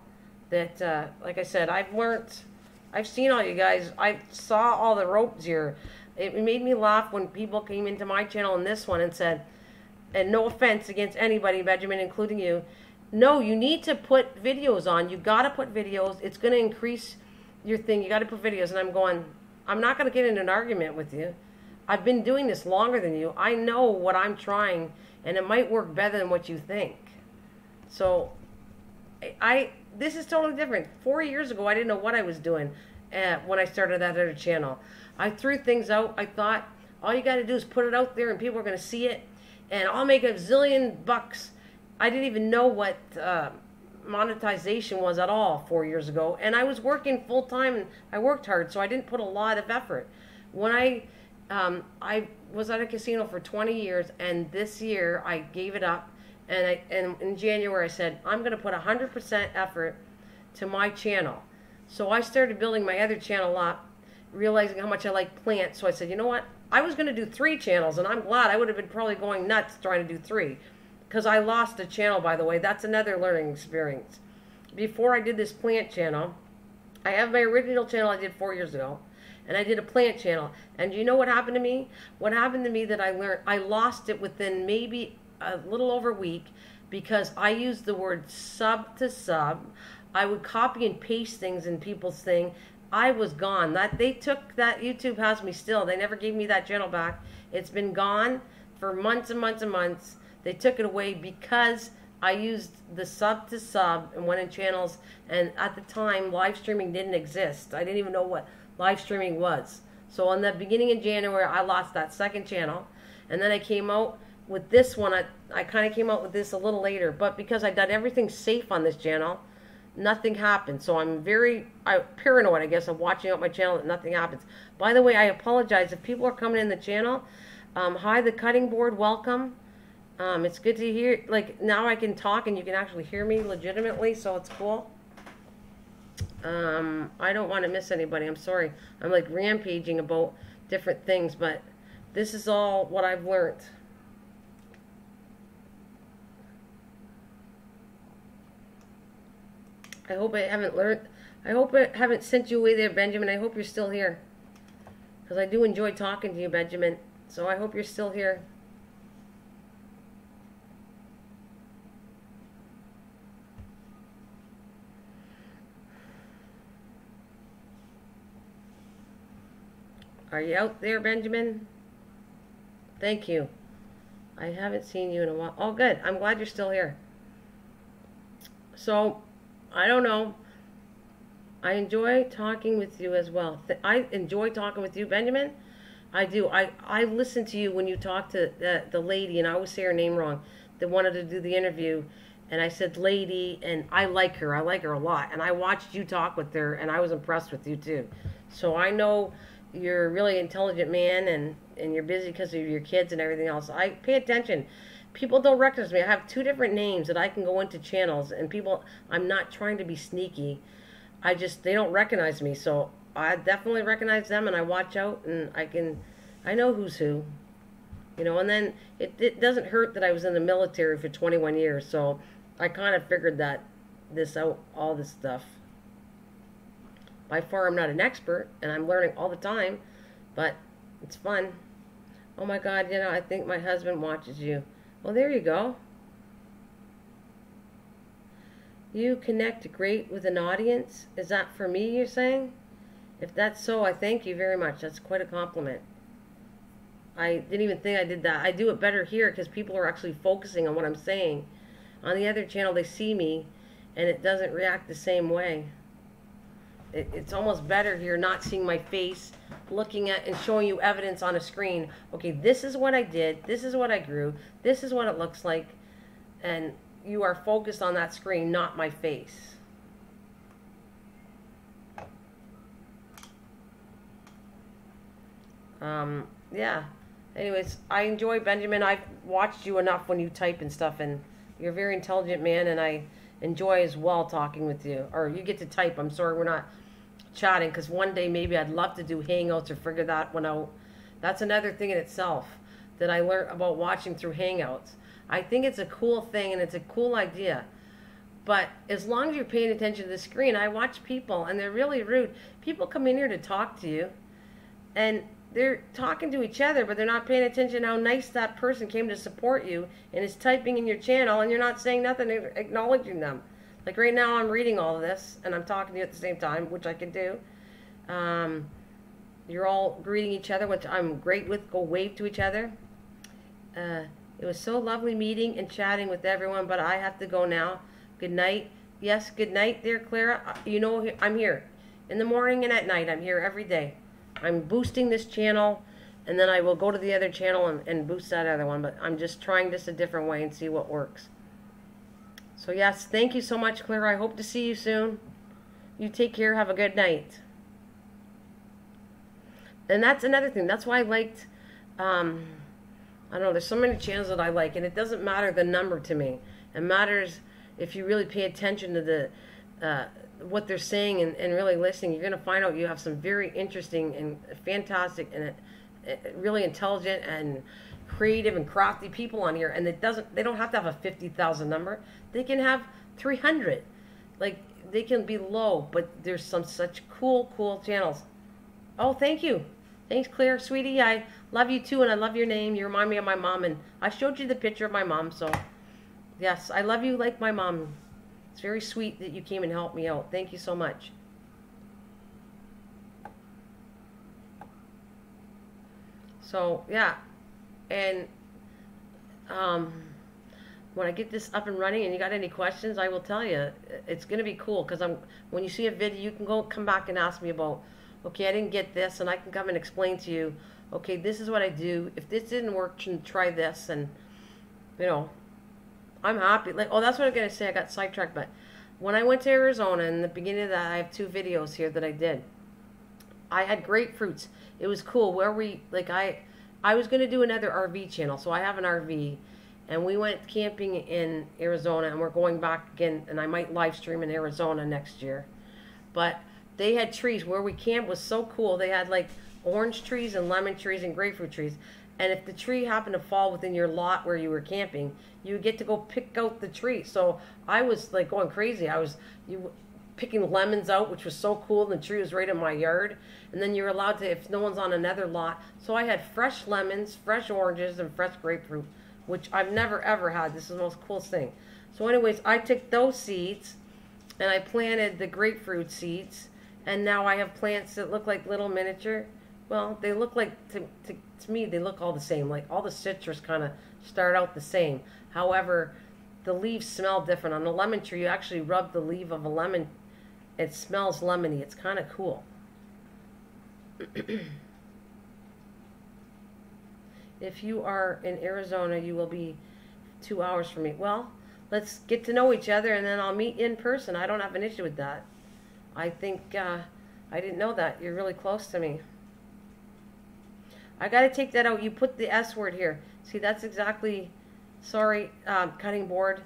that, like I said, I've seen all you guys. I saw all the ropes here. It made me laugh when people came into my channel and this one and said, and no offense against anybody, Benjamin, including you, no, you need to put videos on. You got to put videos. It's going to increase your thing. You got to put videos. And I'm going, I'm not going to get into an argument with you. I've been doing this longer than you. I know what I'm trying, and it might work better than what you think. So, this is totally different. 4 years ago, I didn't know what I was doing when I started that other channel. I threw things out. I thought, all you got to do is put it out there, and people are going to see it, and I'll make $1 zillion bucks. I didn't even know what monetization was at all 4 years ago, and I was working full time and I worked hard, so I didn't put a lot of effort. When I was at a casino for 20 years, and this year I gave it up, and in January I said I'm going to put 100% effort to my channel. So I started building my other channel up, realizing how much I like plants. So I said, you know what? I was going to do 3 channels, and I'm glad. I would have been probably going nuts trying to do 3, because I lost a channel, by the way. That's another learning experience. Before I did this plant channel, I have my original channel I did 4 years ago, and I did a plant channel. And you know what happened to me? What happened to me that I learned, I lost it within maybe a little over a week, because I used the word sub to sub. I would copy and paste things in people's thing. I was gone. They took that. YouTube has me still. They never gave me that channel back. It's been gone for months and months and months. They took it away because I used the sub to sub and went in channels. And at the time, live streaming didn't exist. I didn't even know what live streaming was. So in the beginning of January, I lost that second channel. And then I came out with this one. I kind of came out with this a little later. But because I'd done everything safe on this channel, nothing happened. So I'm very paranoid, I guess, of watching out my channel that nothing happens. By the way, I apologize if people are coming in the channel. Hi, the cutting board, welcome. It's good to hear. Like, now I can talk and you can actually hear me legitimately, so it's cool. I don't want to miss anybody. I'm sorry. I'm like rampaging about different things, but this is all what I've learned. I hope I haven't learned. I hope I haven't sent you away there, Benjamin. I hope you're still here, because I do enjoy talking to you, Benjamin. So I hope you're still here. Are you out there, Benjamin? Thank you. I haven't seen you in a while. Oh, good. I'm glad you're still here. So, I don't know. I enjoy talking with you as well. I enjoy talking with you, Benjamin. I do. I listen to you when you talk to the lady, and I always say her name wrong, that wanted to do the interview. And I said lady, and I like her. I like her a lot. And I watched you talk with her, and I was impressed with you, too. So I know you're a really intelligent man, and you're busy because of your kids and everything else. I pay attention. People don't recognize me. I have 2 different names that I can go into channels, and people, I'm not trying to be sneaky. They don't recognize me. So I definitely recognize them, and I watch out, and I know who's who. You know, and then it doesn't hurt that I was in the military for 21 years. So I kind of figured all this stuff. By far, I'm not an expert, and I'm learning all the time, but it's fun. Oh my God, you know, I think my husband watches you. Well, there you go. You connect great with an audience. Is that for me, you're saying? If that's so, I thank you very much. That's quite a compliment. I didn't even think I did that. I do it better here because people are actually focusing on what I'm saying. On the other channel, they see me, and it doesn't react the same way. It's almost better here not seeing my face, looking at and showing you evidence on a screen. Okay, this is what I did. This is what I grew. This is what it looks like. And you are focused on that screen, not my face. Yeah. Anyways, I enjoy Benjamin. I've watched you enough when you type and stuff, and you're a very intelligent man, and I enjoy as well talking with you. Or you get to type. I'm sorry we're not chatting, because one day maybe I'd love to do Hangouts or figure that one out. That's another thing in itself that I learned about watching through Hangouts. I think it's a cool thing and it's a cool idea. But as long as you're paying attention to the screen, I watch people and they're really rude. People come in here to talk to you and they're talking to each other, but they're not paying attention how nice that person came to support you and is typing in your channel, and you're not saying nothing, acknowledging them. Like right now I'm reading all of this and I'm talking to you at the same time, which I can do. You're all greeting each other, which I'm great with. Go wave to each other. It was so lovely meeting and chatting with everyone, but I have to go now. Good night. Yes, good night there, Clara. You know, I'm here in the morning and at night. I'm here every day. I'm boosting this channel, and then I will go to the other channel and boost that other one. But I'm just trying this a different way and see what works. So yes, thank you so much, Claire. I hope to see you soon. You take care. Have a good night. And that's another thing. That's why I liked, I don't know, there's so many channels that I like, and it doesn't matter the number to me. It matters if you really pay attention to the what they're saying and really listening. You're going to find out you have some very interesting and fantastic and really intelligent and creative and crafty people on here. And they don't have to have a 50,000 number. They can have 300. Like, they can be low, but there's some such cool channels. Oh, thank you. Thanks, Claire, sweetie. I love you too, and I love your name. You remind me of my mom, and I showed you the picture of my mom, so yes, I love you like my mom. It's very sweet that you came and helped me out. Thank you so much. So, yeah, and when I get this up and running and you got any questions, I will tell you. It's going to be cool, because when you see a video, you can come back and ask me about, okay, I didn't get this, and I can come and explain to you, okay, this is what I do. If this didn't work, try this. And, you know, I'm happy. Like, oh, that's what I'm going to say. I got sidetracked. But when I went to Arizona, in the beginning of that, I have 2 videos here that I did. I had grapefruits. It was cool. I was going to do another RV channel. So I have an RV. And we went camping in Arizona, and we're going back again. And I might live stream in Arizona next year. But they had trees. Where we camped was so cool. They had like orange trees and lemon trees and grapefruit trees. And if the tree happened to fall within your lot where you were camping, you would get to go pick out the tree. So I was like going crazy. Picking lemons out, which was so cool. And the tree was right in my yard. And then you're allowed to, if no one's on another lot. So I had fresh lemons, fresh oranges, and fresh grapefruit, which I've never ever had. This is the most coolest thing. So anyways, I took those seeds and I planted the grapefruit seeds. And now I have plants that look like little miniature. Well, they look like, to me, they look all the same. Like, all the citrus kind of start out the same. However, the leaves smell different. On a lemon tree, you actually rub the leaf of a lemon. It smells lemony. It's kind of cool. If you are in Arizona, you will be 2 hours from me. Well, let's get to know each other, and then I'll meet in person. I don't have an issue with that. I think, I didn't know that. You're really close to me. I got to take that out. You put the S word here. See, that's exactly, sorry, cutting board.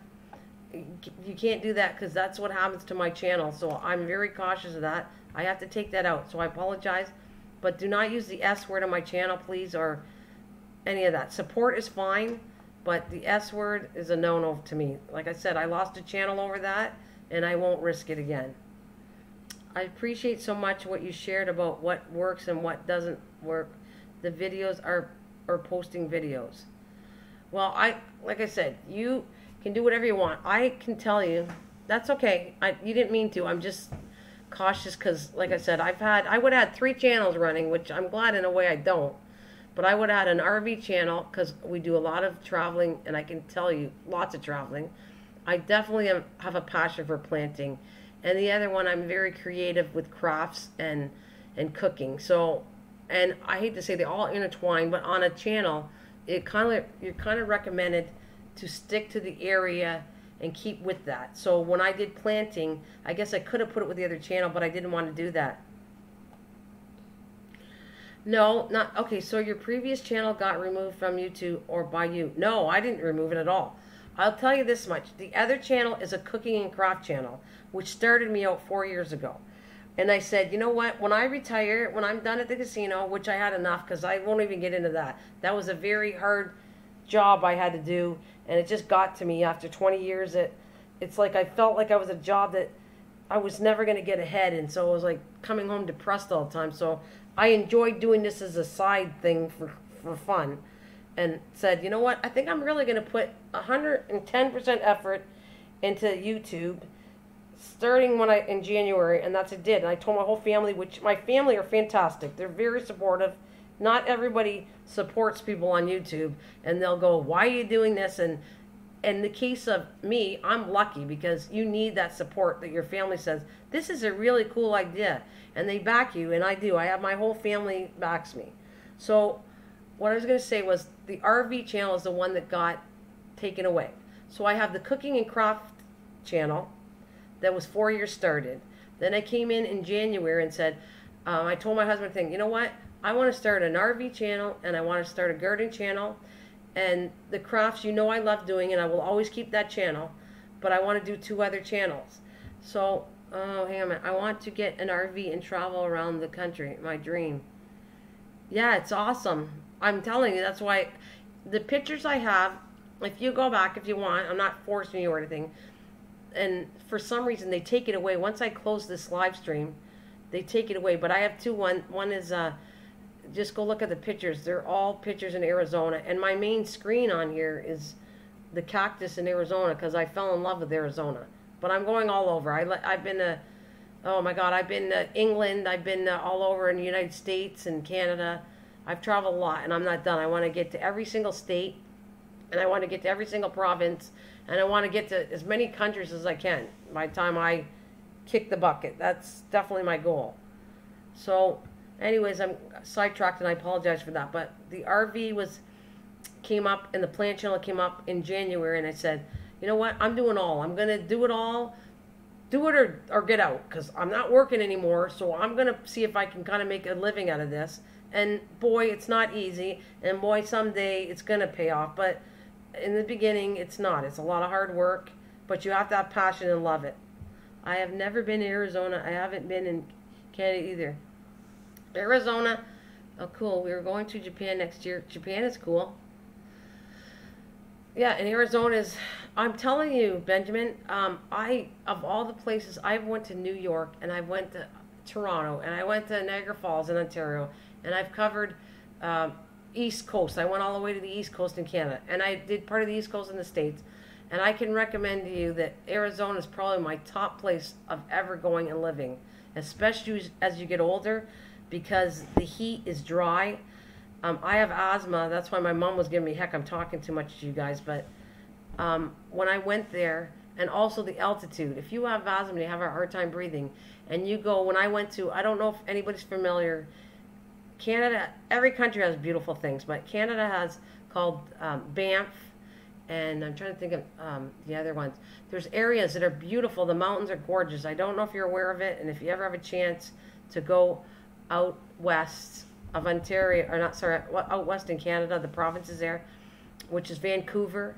You can't do that, because that's what happens to my channel. So I'm very cautious of that. I have to take that out. So I apologize. But do not use the S word on my channel, please, or any of that. Support is fine, but the S word is a no-no to me. Like I said, I lost a channel over that, and I won't risk it again. I appreciate so much what you shared about what works and what doesn't work. The videos are posting videos. Well, like I said, you can do whatever you want. I can tell you, that's okay. You didn't mean to. I'm just cautious because, like I said, I would have had 3 channels running, which I'm glad in a way I don't. But I would have had an RV channel because we do a lot of traveling, and I can tell you, lots of traveling. I definitely have a passion for planting. And the other one, I'm very creative with crafts and cooking. So, and I hate to say they all intertwine, but on a channel, you're kind of recommended to stick to the area and keep with that. So when I did planting, I guess I could have put it with the other channel, but I didn't want to do that. No, not, okay, so your previous channel got removed from YouTube or by you. No, I didn't remove it at all. I'll tell you this much. The other channel is a cooking and craft channel, which started me out 4 years ago. And I said, you know what, when I retire, when I'm done at the casino, which I had enough, because I won't even get into that. That was a very hard job I had to do, and it just got to me after 20 years. It's like I felt like I was a job that I was never going to get ahead, and so I was like coming home depressed all the time. So I enjoyed doing this as a side thing for fun, and said, you know what, I think I'm really going to put 110% effort into YouTube, starting in January, and that's what I did. And I told my whole family, which my family are fantastic. They're very supportive. Not everybody supports people on YouTube, and they'll go, why are you doing this? And in the case of me, I'm lucky because you need that support that your family says, this is a really cool idea. And they back you, and I do. I have my whole family backs me. So what I was going to say was the RV channel is the one that got taken away. So I have the cooking and craft channel that was 4 years started. Then I came in January and said, I told my husband, you know what? I want to start an RV channel and I want to start a gardening channel. And the crafts, you know I love doing, and I will always keep that channel. But I want to do 2 other channels. So, oh, hang on a minute. I want to get an RV and travel around the country. My dream. Yeah, it's awesome. I'm telling you, that's why the pictures I have, if you go back, if you want, I'm not forcing you or anything. And for some reason, they take it away. Once I close this live stream, they take it away. But I have 2. One is, just go look at the pictures. They're all pictures in Arizona. And my main screen on here is the cactus in Arizona because I fell in love with Arizona. But I'm going all over. I've been to, oh my God, I've been to England. I've been all over in the United States and Canada. I've traveled a lot, and I'm not done. I want to get to every single state, and I want to get to every single province, and I want to get to as many countries as I can by the time I kick the bucket. That's definitely my goal. So, anyways, I'm sidetracked, and I apologize for that. But the RV came up, and the plant channel came up in January, and I said, you know what? I'm doing all. I'm going to do it all. Do it or get out, because I'm not working anymore, so I'm going to see if I can kind of make a living out of this. And boy, it's not easy, and boy, someday it's going to pay off. But in the beginning, it's not. It's a lot of hard work, but you have to have passion and love it. I have never been to Arizona. I haven't been in Canada either. Arizona, oh cool. We were going to Japan next year. Japan is cool. Yeah, and Arizona is, I'm telling you, Benjamin, of all the places, I went to New York, and I went to Toronto, and I went to Niagara Falls in Ontario, and I've covered East Coast. I went all the way to the East Coast in Canada, and I did part of the East Coast in the States, and I can recommend to you that Arizona is probably my top place of ever going and living, especially as you get older, because the heat is dry. I have asthma. That's why my mom was giving me heck. I'm talking too much to you guys, but when I went there, and also the altitude. If you have asthma, you have a hard time breathing, and you go, when I went to, I don't know if anybody's familiar, Canada, every country has beautiful things, but Canada has called Banff, and I'm trying to think of the other ones. There's areas that are beautiful. The mountains are gorgeous. I don't know if you're aware of it, and if you ever have a chance to go out west of Ontario, or not, sorry, out west in Canada, the provinces there, which is Vancouver,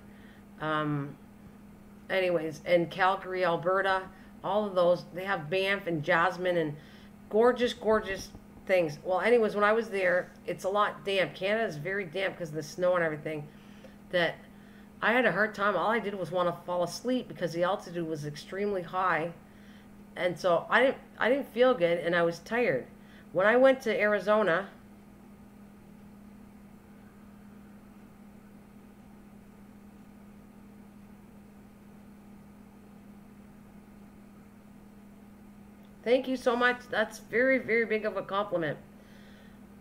anyways, and Calgary, Alberta, all of those, they have Banff and Jasmine and gorgeous, gorgeous things. Well, anyways, when I was there, it's a lot damp. Canada is very damp because of the snow and everything, that I had a hard time. All I did was want to fall asleep because the altitude was extremely high, and so I didn't feel good, and I was tired. When I went to Arizona, thank you so much. That's very, very big of a compliment.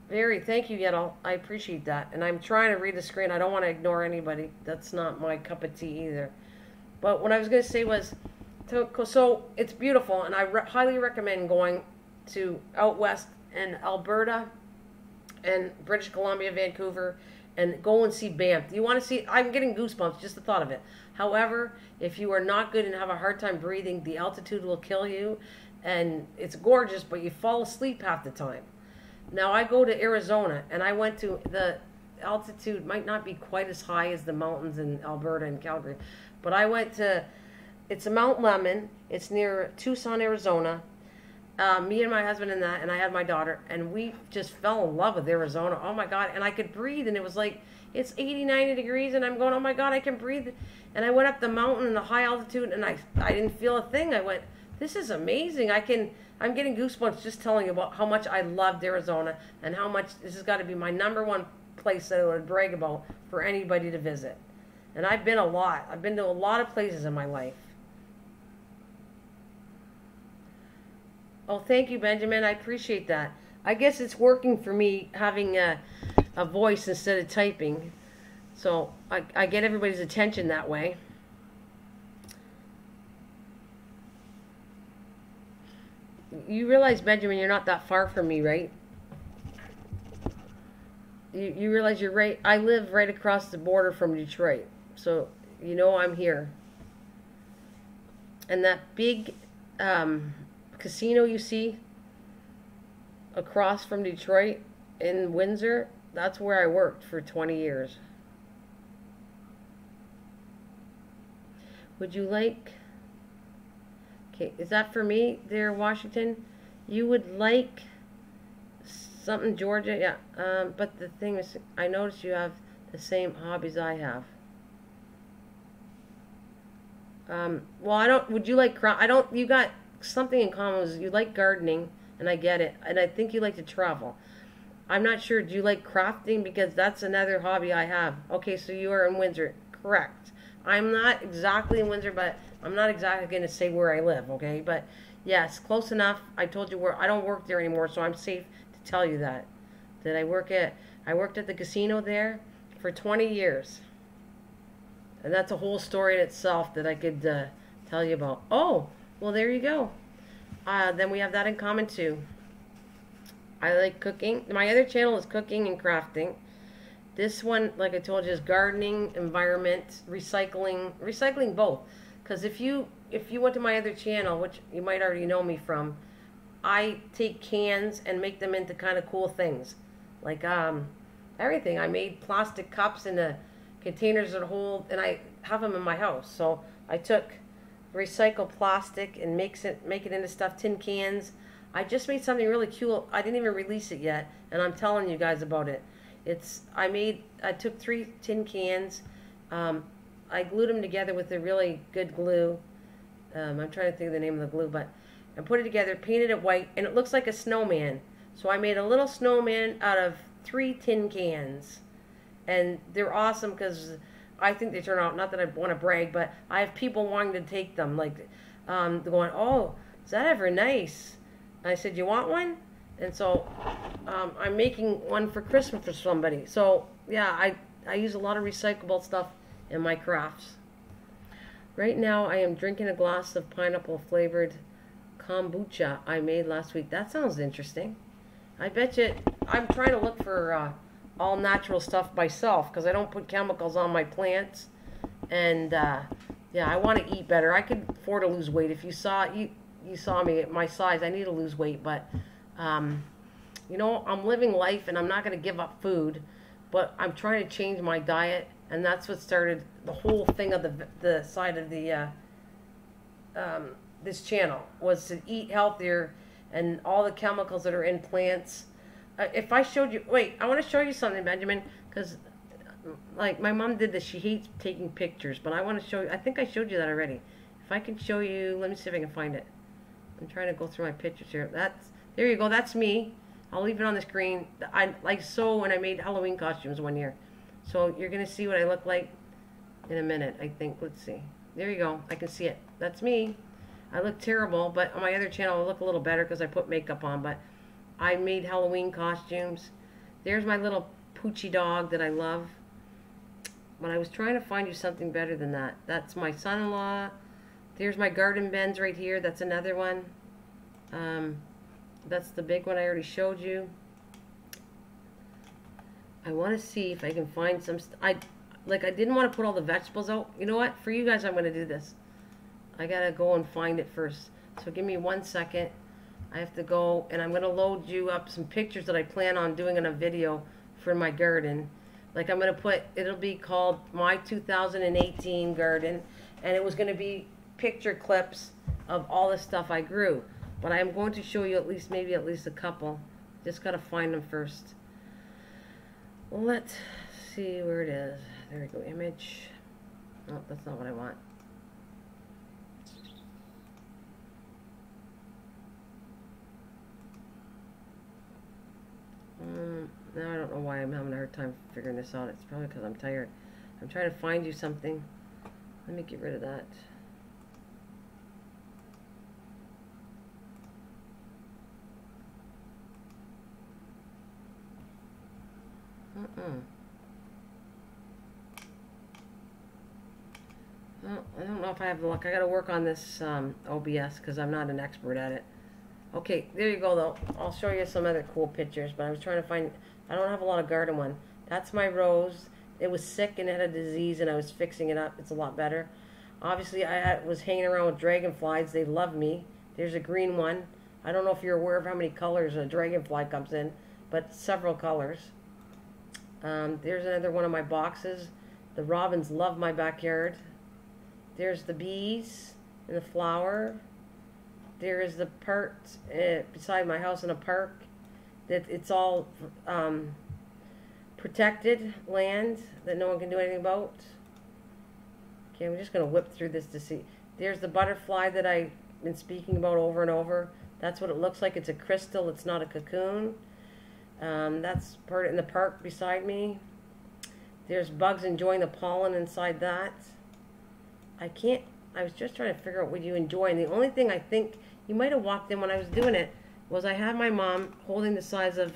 Very, thank you, Yetel. I appreciate that. And I'm trying to read the screen. I don't want to ignore anybody. That's not my cup of tea either. But what I was going to say was, so it's beautiful, and I highly recommend going to out west in Alberta and British Columbia, Vancouver, and go and see Banff. You want to see, I'm getting goosebumps, just the thought of it. However, if you are not good and have a hard time breathing, the altitude will kill you. And it's gorgeous, but you fall asleep half the time. Now, I go to Arizona, and I went to, the altitude might not be quite as high as the mountains in Alberta and Calgary, but I went to, it's a Mount Lemmon. It's near Tucson, Arizona. Me and my husband and that, and I had my daughter, and we just fell in love with Arizona. Oh my God, and I could breathe, and it was like, it's 80, 90 degrees, and I'm going, oh my God, I can breathe. And I went up the mountain in the high altitude, and I didn't feel a thing. I went, this is amazing. I'm getting goosebumps just telling you about how much I loved Arizona, and how much this has got to be my #1 place that I would brag about for anybody to visit. And I've been a lot. I've been to a lot of places in my life. Oh, thank you, Benjamin. I appreciate that. I guess it's working for me having a voice instead of typing. So I get everybody's attention that way. You realize, Benjamin, you're not that far from me, right? You realize you're right. I live right across the border from Detroit. So, you know I'm here. And that big casino you see across from Detroit in Windsor, that's where I worked for 20 years. Would you like... Okay, is that for me there, Washington? You would like something, Georgia? Yeah. But the thing is, I noticed you have the same hobbies I have. Well, I don't... Would you like... I don't... You got something in common. Is you like gardening, and I get it. And I think you like to travel. I'm not sure. Do you like crafting? Because that's another hobby I have. Okay, so you are in Windsor. Correct. I'm not exactly in Windsor, but I'm not exactly going to say where I live, okay? But yes, close enough. I told you where. I don't work there anymore, so I'm safe to tell you that. I worked at the casino there for 20 years. And that's a whole story in itself that I could tell you about. Oh, well, there you go. Then we have that in common, too. I like cooking. My other channel is cooking and crafting. This one, like I told you, is gardening, environment, recycling both. Because if you went to my other channel, which you might already know me from, I take cans and make them into kind of cool things. Like everything. I made plastic cups into containers that hold, and I have them in my house. So I took recycled plastic and make it into stuff, tin cans. I just made something really cool. I didn't even release it yet, and I'm telling you guys about it. I took 3 tin cans. I glued them together with a really good glue. I'm trying to think of the name of the glue, but I put it together, painted it white, and it looks like a snowman. So I made a little snowman out of 3 tin cans. And they're awesome because I think they turn out, not that I want to brag, but I have people wanting to take them. Like, they're going, oh, is that ever nice? And I said, you want one? And so I'm making one for Christmas for somebody. So, yeah, I use a lot of recyclable stuff in my crafts. Right now, I am drinking a glass of pineapple-flavored kombucha I made last week. That sounds interesting. I bet you, I'm trying to look for all natural stuff myself because I don't put chemicals on my plants. And, yeah, I want to eat better. I could afford to lose weight. If you saw me at my size, I need to lose weight, but... you know, I'm living life and I'm not going to give up food, but I'm trying to change my diet, and that's what started the whole thing of the side of the this channel, was to eat healthier and all the chemicals that are in plants. If I showed you, wait, I want to show you something, Benjamin, because like my mom did this. She hates taking pictures, but I want to show you. I think I showed you that already. If I can show you, let me see if I can find it. I'm trying to go through my pictures here. There you go. That's me. I'll leave it on the screen. I sew when I made Halloween costumes one year. So you're going to see what I look like in a minute, I think. Let's see. There you go. I can see it. That's me. I look terrible, but on my other channel I look a little better because I put makeup on. But I made Halloween costumes. There's my little Poochie dog that I love. But I was trying to find you something better than that. That's my son-in-law. There's my garden bends right here. That's another one. That's the big one I already showed you. I want to see if I can find some... I didn't want to put all the vegetables out. You know what? For you guys, I'm going to do this. I got to go and find it first. So give me 1 second. I have to go, and I'm going to load you up some pictures that I plan on doing in a video for my garden. Like I'm going to put... It'll be called My 2018 Garden. And it was going to be picture clips of all the stuff I grew. But I am going to show you maybe at least a couple. Just got to find them first. Let's see where it is. There we go, image. Oh, that's not what I want. Now I don't know why I'm having a hard time figuring this out. It's probably because I'm tired. I'm trying to find you something. Let me get rid of that. Well, I don't know if I have the luck. I got to work on this OBS because I'm not an expert at it. Okay, there you go, though. I'll show you some other cool pictures, but I was trying to find... I don't have a lot of garden one. That's my rose. It was sick and it had a disease, and I was fixing it up. It's a lot better. Obviously, I was hanging around with dragonflies. They love me. There's a green one. I don't know if you're aware of how many colors a dragonfly comes in, but several colors. There's another one of my boxes. The robins love my backyard. There's the bees and the flower. There is the part beside my house in a park. It's all protected land that no one can do anything about. Okay, I'm just going to whip through this to see. There's the butterfly that I've been speaking about over and over. That's what it looks like. It's a crystal. It's not a cocoon. That's part in the park beside me. There's bugs enjoying the pollen inside that. I was just trying to figure out what you enjoy. And the only thing I think you might have walked in when I was doing it was I had my mom holding the size of,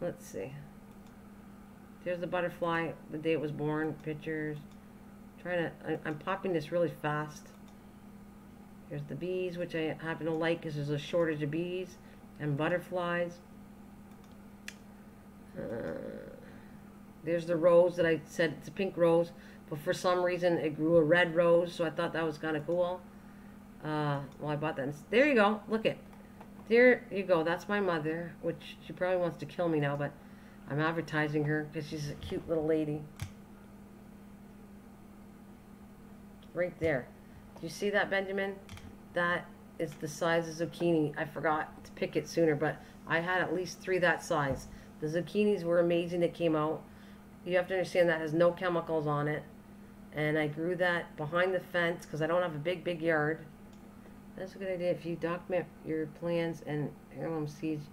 let's see. There's the butterfly, the day it was born, pictures. I'm popping this really fast. Here's the bees, which I happen to like because there's a shortage of bees and butterflies. There's the rose that I said it's a pink rose, but for some reason it grew a red rose, so I thought that was kind of cool. Well, I bought that. There you go. Look it. There you go. That's my mother, which she probably wants to kill me now, but I'm advertising her because she's a cute little lady. Right there. Do you see that, Benjamin? That is the size of zucchini. I forgot to pick it sooner, but I had at least 3 that size. The zucchinis were amazing that came out. You have to understand that has no chemicals on it. And I grew that behind the fence because I don't have a big yard. That's a good idea. If you document your plans and heirloom seeds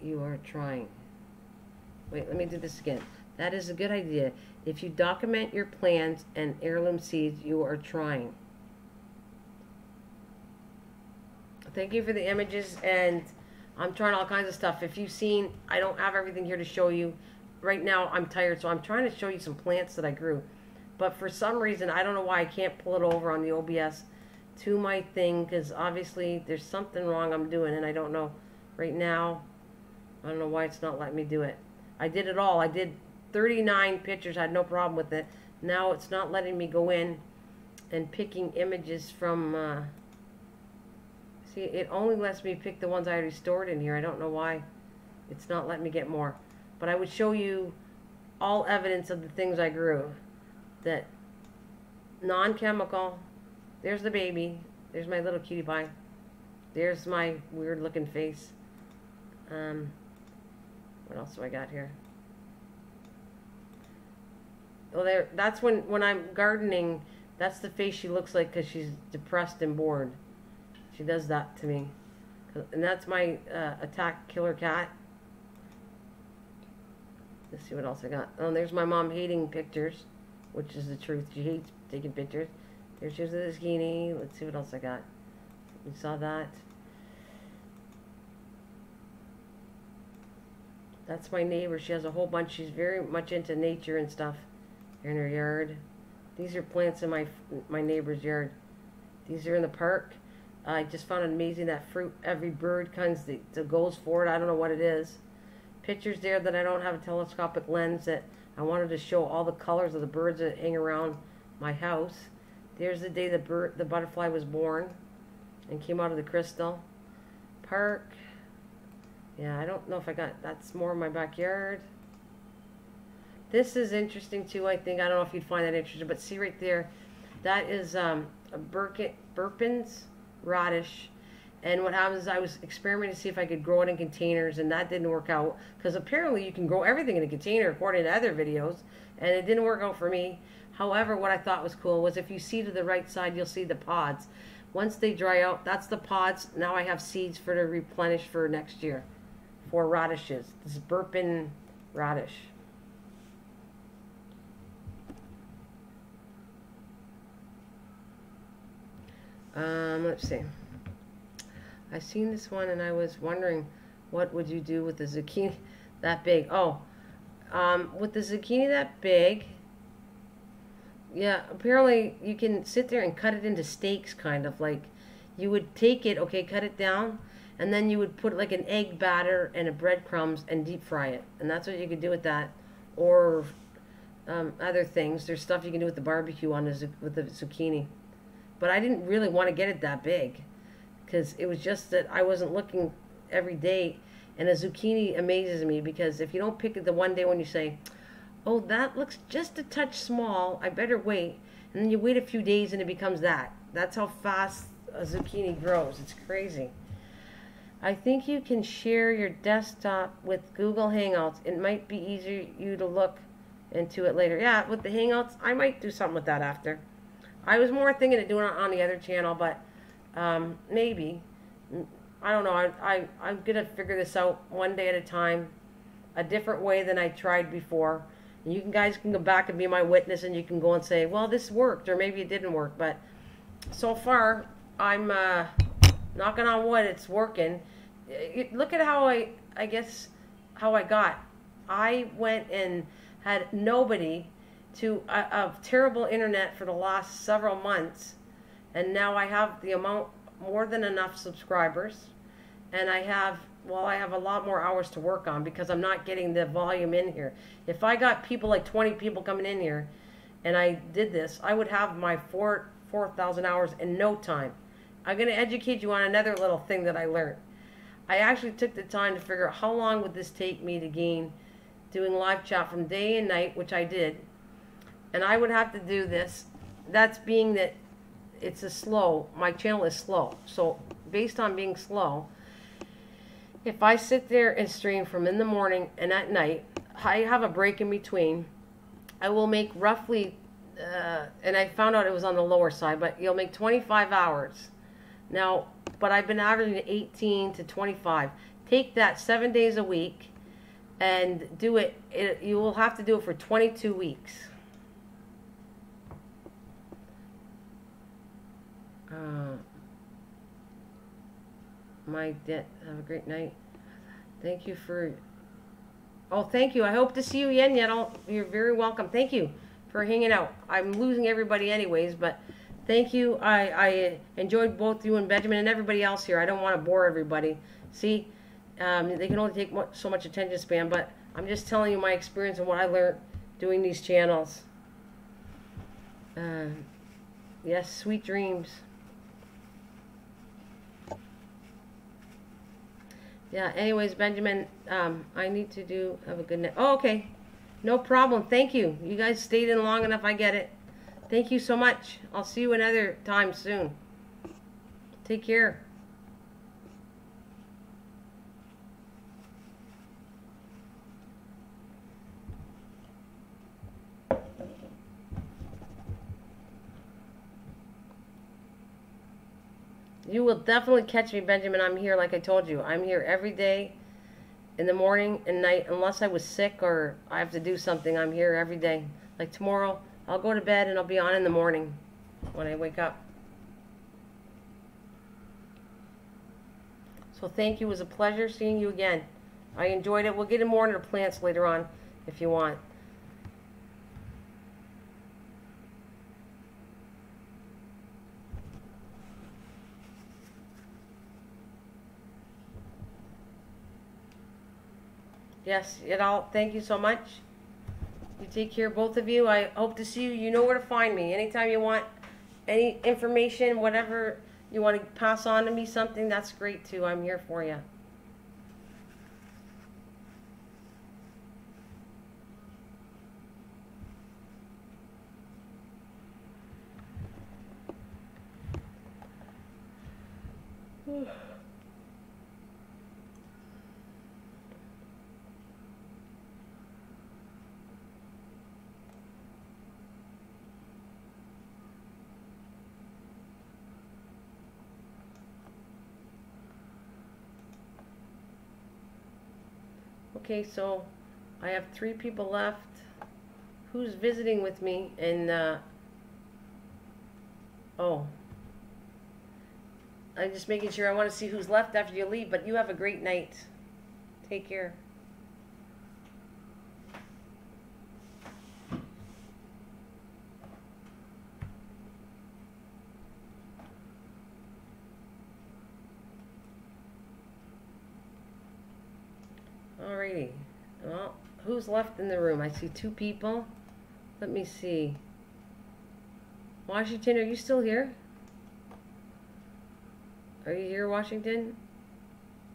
you are trying. Wait, let me do this again. That is a good idea. If you document your plans and heirloom seeds you are trying. Thank you for the images, and I'm trying all kinds of stuff. If you've seen, I don't have everything here to show you. Right now, I'm tired, so I'm trying to show you some plants that I grew. But for some reason, I don't know why I can't pull it over on the OBS to my thing, because obviously there's something wrong I'm doing, and I don't know. Right now, I don't know why it's not letting me do it. I did it all. I did 39 pictures. I had no problem with it. Now it's not letting me go in and picking images from... See, it only lets me pick the ones I already stored in here. I don't know why it's not letting me get more. But I would show you all evidence of the things I grew. That non-chemical. There's the baby. There's my little cutie pie. There's my weird looking face. What else do I got here? Well, that's when I'm gardening, that's the face she looks like because she's depressed and bored. She does that to me. And that's my attack killer cat. Let's see what else I got. Oh, there's my mom hating pictures, which is the truth. She hates taking pictures. There's the zucchini. Let's see what else I got. We saw that. That's my neighbor. She has a whole bunch. She's very much into nature and stuff in her yard. These are plants in my neighbor's yard. These are in the park. I just found it amazing that fruit. Every bird kind of goes for it. I don't know what it is. Pictures there that I don't have a telescopic lens that I wanted to show all the colors of the birds that hang around my house. There's the day the butterfly was born and came out of the crystal. Park. Yeah, I don't know if I got... That's more in my backyard. This is interesting too, I think. I don't know if you'd find that interesting, but see right there. That is a Burpin's radish. And what happens is I was experimenting to see if I could grow it in containers, and that didn't work out. Because apparently you can grow everything in a container according to other videos, and it didn't work out for me. However, what I thought was cool was if you see to the right side, you'll see the pods. Once they dry out, that's the pods. Now I have seeds for to replenish for next year. For radishes. This is Burpin radish. Let's see. I seen this one and I was wondering what would you do with the zucchini that big. Oh, with the zucchini that big, yeah, apparently you can sit there and cut it into steaks, kind of like you would take it, okay, cut it down, and then you would put like an egg batter and a breadcrumbs and deep fry it. And that's what you could do with that. Or other things. There's stuff you can do with the barbecue on with the zucchini. But I didn't really want to get it that big because it was just that I wasn't looking every day. And a zucchini amazes me because if you don't pick it the one day when you say, oh, that looks just a touch small, I better wait. And then you wait a few days and it becomes that. That's how fast a zucchini grows. It's crazy. I think you can share your desktop with Google Hangouts. It might be easier you to look into it later. Yeah, with the Hangouts, I might do something with that after. I was more thinking of doing it on the other channel, but maybe. I don't know. I'm going to figure this out one day at a time, a different way than I tried before. And you guys can go back and be my witness, and you can go and say, well, this worked, or maybe it didn't work. But so far, I'm knocking on wood, it's working. Look at how I guess, how I got. I went and had nobody to a terrible internet for the last several months, and now I have the amount, more than enough subscribers, and I have a lot more hours to work on because I'm not getting the volume in here. If I got people like 20 people coming in here and I did this, I would have my 4,000 hours in no time. I'm going to educate you on another little thing that I learned. I actually took the time to figure out how long would this take me to gain doing live chat from day and night, which I did. And I would have to do this. That's being that it's my channel is slow. So based on being slow, if I sit there and stream from in the morning and at night, I have a break in between, I will make roughly, and I found out it was on the lower side, but you'll make 25 hours. Now, but I've been averaging 18 to 25. Take that 7 days a week and do it. You will have to do it for 22 weeks. Have a great night. Thank you for... Oh, thank you. I hope to see you again. You're very welcome. Thank you for hanging out. I'm losing everybody anyways, but thank you. I enjoyed both you and Benjamin and everybody else here. I don't want to bore everybody. See, they can only take so much attention span, but I'm just telling you my experience and what I learned doing these channels. Yes, sweet dreams. Yeah, anyways, Benjamin, I need to have a good night. Oh, okay. No problem. Thank you. You guys stayed in long enough. I get it. Thank you so much. I'll see you another time soon. Take care. You will definitely catch me, Benjamin. I'm here, like I told you. I'm here every day in the morning and night. Unless I was sick or I have to do something, I'm here every day. Like tomorrow, I'll go to bed and I'll be on in the morning when I wake up. So thank you. It was a pleasure seeing you again. I enjoyed it. We'll get in more into the plants later on if you want. Yes, thank you so much. You take care, both of you. I hope to see you. You know where to find me. Anytime you want any information, whatever you want to pass on to me, something, that's great too. I'm here for you. Okay, so I have 3 people left. Who's visiting with me? And oh, I'm just making sure. I want to see who's left after you leave. But you have a great night. Take care. Alrighty. Well, who's left in the room? I see 2 people. Let me see. Washington, are you still here? Are you here, Washington?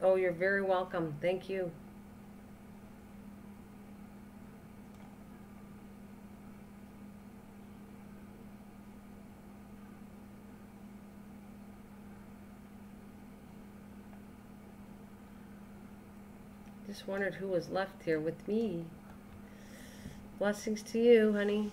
Oh, you're very welcome. Thank you. Just wondered who was left here with me. Blessings to you, honey.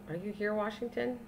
Are you here, Washington?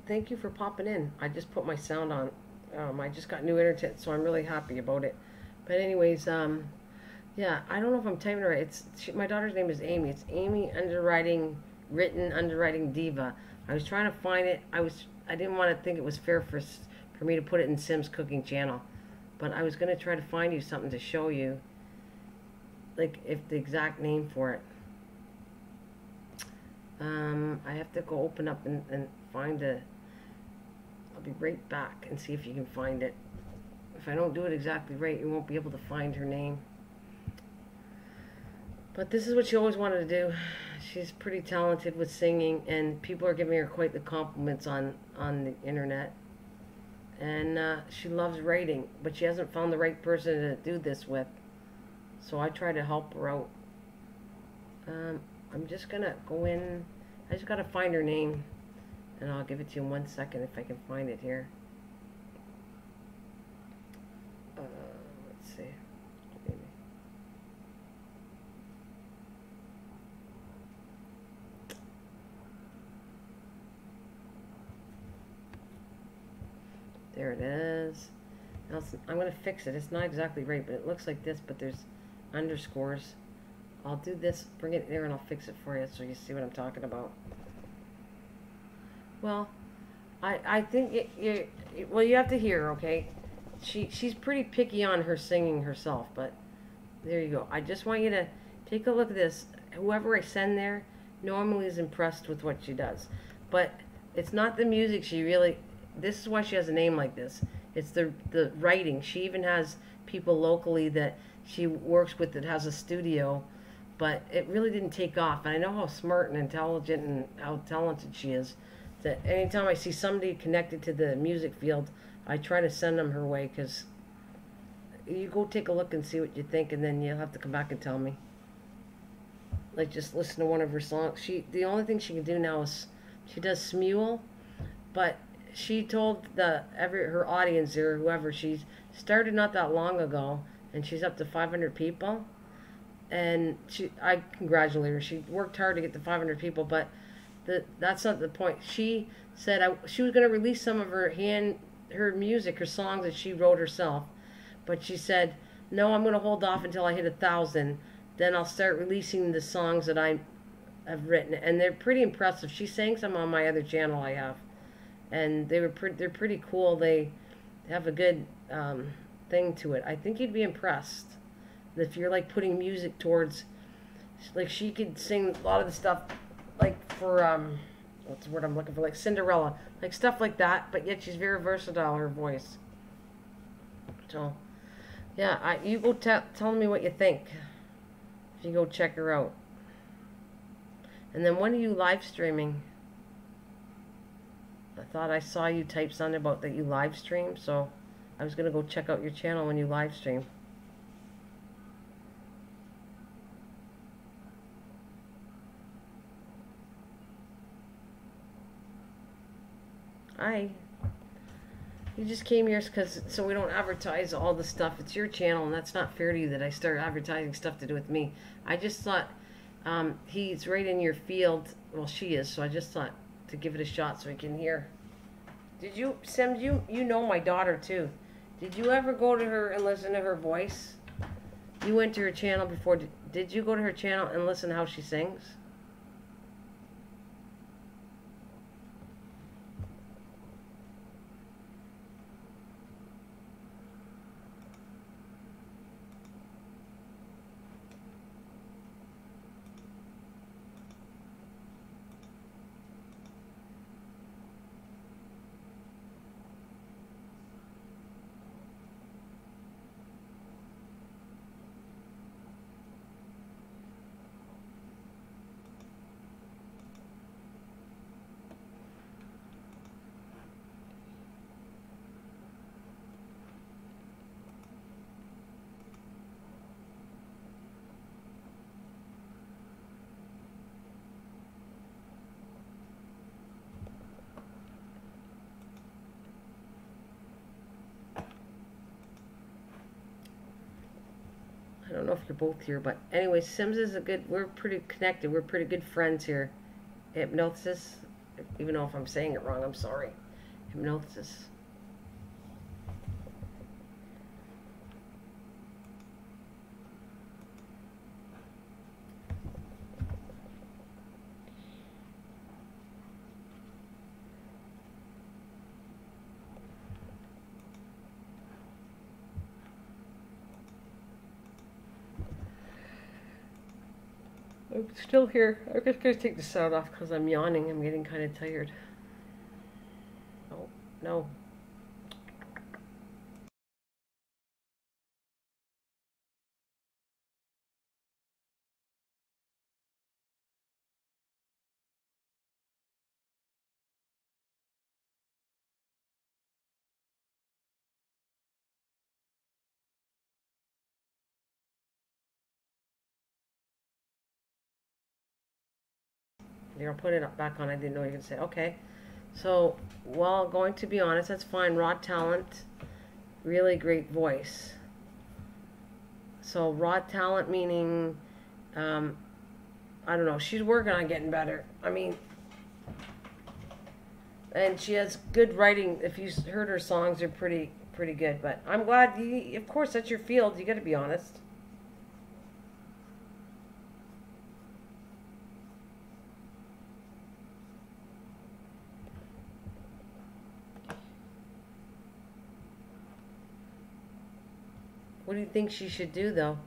thank you for popping in. I just put my sound on. I just got new internet, so I'm really happy about it. But anyways, yeah, I don't know if I'm typing it right. My daughter's name is Amy. It's Amy Underwriting Written Underwriting Diva. I was trying to find it. I didn't want to think it was fair for me to put it in Sim's cooking channel, but I was gonna try to find you something to show you, like if the exact name for it. I have to go open up and find a. I'll be right back and see if you can find it. If I don't do it exactly right, you won't be able to find her name. But this is what she always wanted to do. She's pretty talented with singing, and people are giving her quite the compliments on the internet. And she loves writing, but she hasn't found the right person to do this with. So I try to help her out. I'm just gonna go in. I just gotta find her name, and I'll give it to you in 1 second if I can find it here. Let's see. Maybe. There it is. Now I'm going to fix it. It's not exactly right, but it looks like this, but there's underscores. I'll do this, bring it there, and I'll fix it for you so you see what I'm talking about. Well, I think well, you have to hear her, okay? She's pretty picky on her singing herself, but there you go. I just want you to take a look at this. Whoever I send there normally is impressed with what she does, but it's not the music she really. This is why she has a name like this. It's the writing. She even has people locally that she works with that has a studio, but it really didn't take off. And I know how smart and intelligent and how talented she is, that anytime I see somebody connected to the music field, I try to send them her way, because you go take a look and see what you think, and then you'll have to come back and tell me. Like, just listen to one of her songs. The only thing she can do now is she does Smule, but she told her audience or whoever, she started not that long ago, and she's up to 500 people. And I congratulate her. She worked hard to get to 500 people, but that's not the point. She said she was going to release some of her music, her songs that she wrote herself, but she said, no, I'm going to hold off until I hit 1,000. Then I'll start releasing the songs that I have written, and they're pretty impressive. She sang some on my other channel I have, and they're pretty cool. They have a good thing to it. I think you'd be impressed if you're like putting music towards, like, she could sing a lot of the stuff, like for what's the word I'm looking for, like Cinderella, like stuff like that, but yet she's very versatile, her voice. So yeah, you go tell me what you think if you go check her out. And then when are you live streaming? I thought I saw you type something about that you live stream, so I was going to go check out your channel when you live stream. Hi. You just came here so we don't advertise all the stuff. It's your channel, and that's not fair to you that I start advertising stuff to do with me. I just thought he's right in your field. Well, she is, so I just thought to give it a shot so we can hear. Did you, Sim, you know my daughter too. Did you ever go to her and listen to her voice? You went to her channel before. Did you go to her channel and listen to how she sings? I don't know if you're both here, but anyway, Sims is we're pretty connected. We're pretty good friends here. Hypnosis. Even though if I'm saying it wrong, I'm sorry. Hypnosis. I'm still here. I'm just going to take the sound off because I'm yawning. I'm getting kind of tired. Oh, no. You're put it back on. I didn't know you were going to say. Okay. So, well, going to be honest, that's fine. Raw talent, really great voice. So, raw talent meaning, um, I don't know. She's working on getting better. I mean, and she has good writing. If you heard her songs, they're pretty good. But I'm glad. Of course, that's your field. You got to be honest. What do you think she should do, though?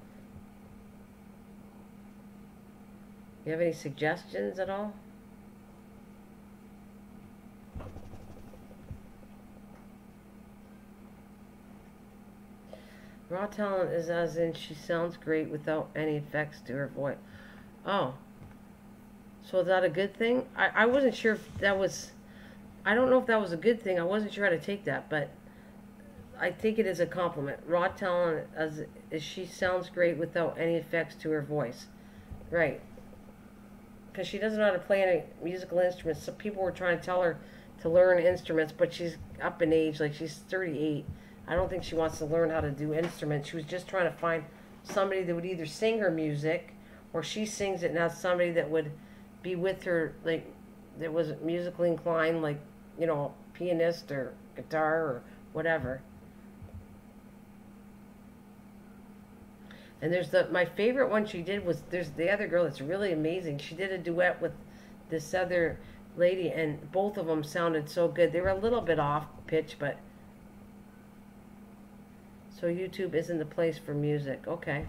You have any suggestions at all? Raw talent is as in she sounds great without any effects to her voice. Oh, so is that a good thing? I wasn't sure if that was. I don't know if that was a good thing. I wasn't sure how to take that, but I take it as a compliment. Raw talent as she sounds great without any effects to her voice. Right. Because she doesn't know how to play any musical instruments. So people were trying to tell her to learn instruments, but she's up in age, like she's 38. I don't think she wants to learn how to do instruments. She was just trying to find somebody that would either sing her music or she sings it and has somebody that would be with her, like, that was musically inclined, like, you know, pianist or guitar or whatever. And there's my favorite one she did was there's the other girl that's really amazing. She did a duet with this other lady, and both of them sounded so good. They were a little bit off pitch, but so YouTube isn't the place for music. Okay.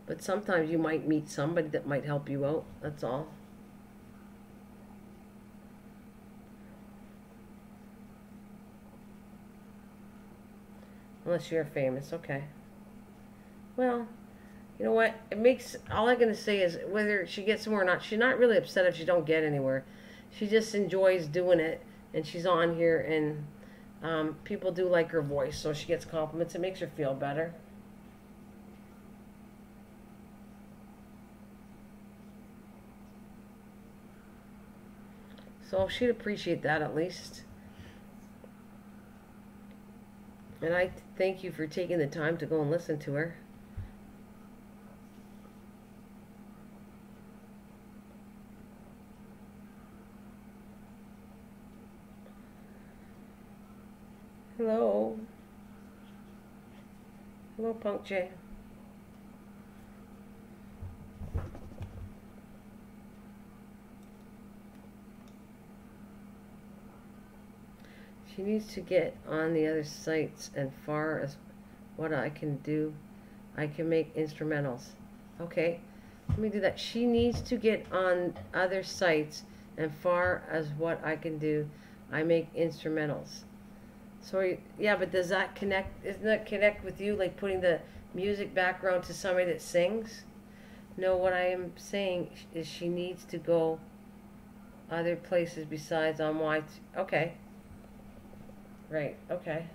But sometimes you might meet somebody that might help you out. That's all. Unless you're famous. Okay. Well, you know what? It makes all I'm gonna say is whether she gets somewhere or not. She's not really upset if she don't get anywhere. She just enjoys doing it, and she's on here, and people do like her voice, so she gets compliments. It makes her feel better. So she'd appreciate that at least. And I thank you for taking the time to go and listen to her. Hello. Hello, Punk J. She needs to get on the other sites and far as what I can do, I can make instrumentals. Okay, let me do that. She needs to get on other sites and far as what I can do, I make instrumentals. So yeah, but does that connect? Isn't that connect with you, like putting the music background to somebody that sings? No, what I am saying is she needs to go other places besides on why. Okay. Right, okay.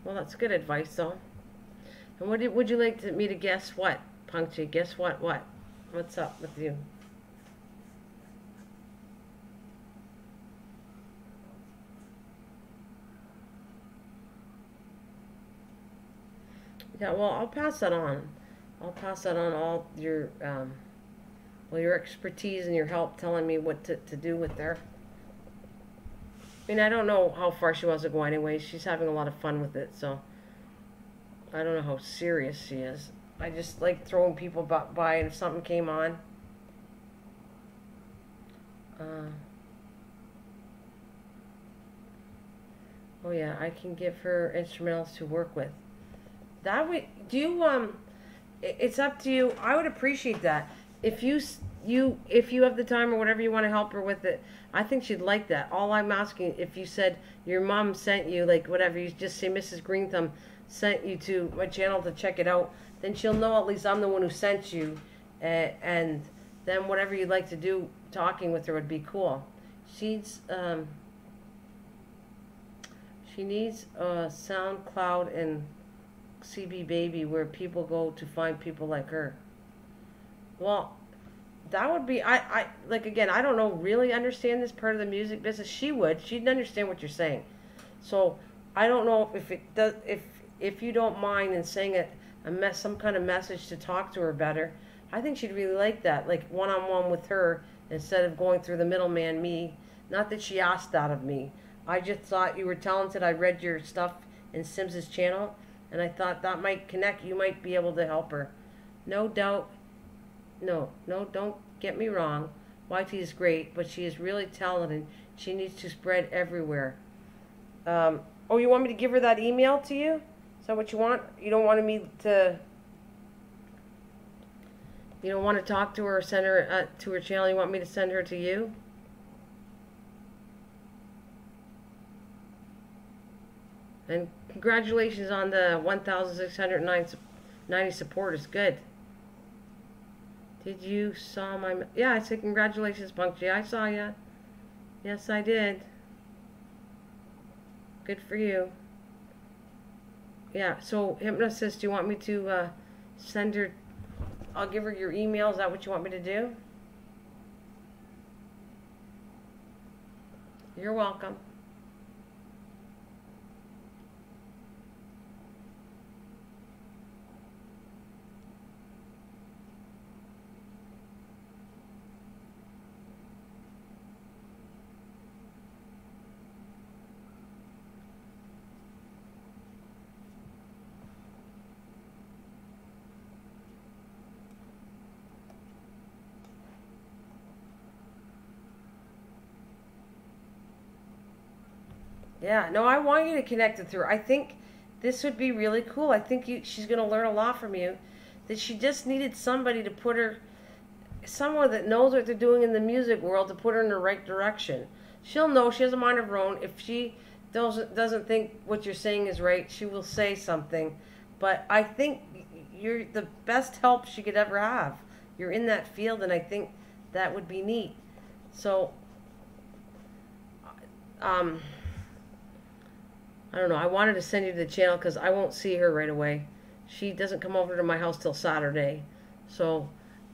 Well, that's good advice, though. And would you like me to guess what? Punchy, guess what? What's up with you? Yeah, well, I'll pass that on. I'll pass that on, all your well, your expertise and your help telling me what to do with her. I mean, I don't know how far she wants to go anyway. She's having a lot of fun with it, so I don't know how serious she is. I just like throwing people by, and if something came on. Uh, oh yeah, I can give her instrumentals to work with. That would do you it's up to you. I would appreciate that if if you have the time or whatever you want to help her with it. I think she'd like that. All I'm asking, if you said your mom sent you, like whatever, you just say Mrs. Greenthumb sent you to my channel to check it out, then she'll know at least I'm the one who sent you, and then whatever you'd like to do talking with her would be cool. She's she needs a SoundCloud and CB Baby where people go to find people like her. Well, that would be, I like, again, I don't know, really understand this part of the music business. She'd understand what you're saying. So I don't know if it does, if you don't mind and saying some kind of message to talk to her better. I think she'd really like that, like one-on-one with her instead of going through the middleman, me. Not that she asked that of me. I just thought you were talented. I read your stuff in Sims's channel, and I thought that might connect. You might be able to help her. No doubt. No, don't get me wrong. YT is great, but she is really talented. She needs to spread everywhere. Oh, you want me to give her that email to you? Is that what you want? You don't want me to... You don't want to talk to her or send her to her channel? You want me to send her to you? And congratulations on the 1,690 supporters. Good. Did you saw my... Yeah, I said congratulations, Punchy. I saw ya. Yes, I did. Good for you. Yeah, so Hypnosis, do you want me to send her... I'll give her your email. Is that what you want me to do? You're welcome. Yeah, no, I want you to connect with her. I think this would be really cool. I think she's going to learn a lot from you. That she just needed somebody to put her, someone that knows what they're doing in the music world to put her in the right direction. She'll know. She has a mind of her own. If she doesn't think what you're saying is right, she will say something. But I think you're the best help she could ever have. You're in that field, and I think that would be neat. So, I don't know. I wanted to send you to the channel because I won't see her right away. She doesn't come over to my house till Saturday. So,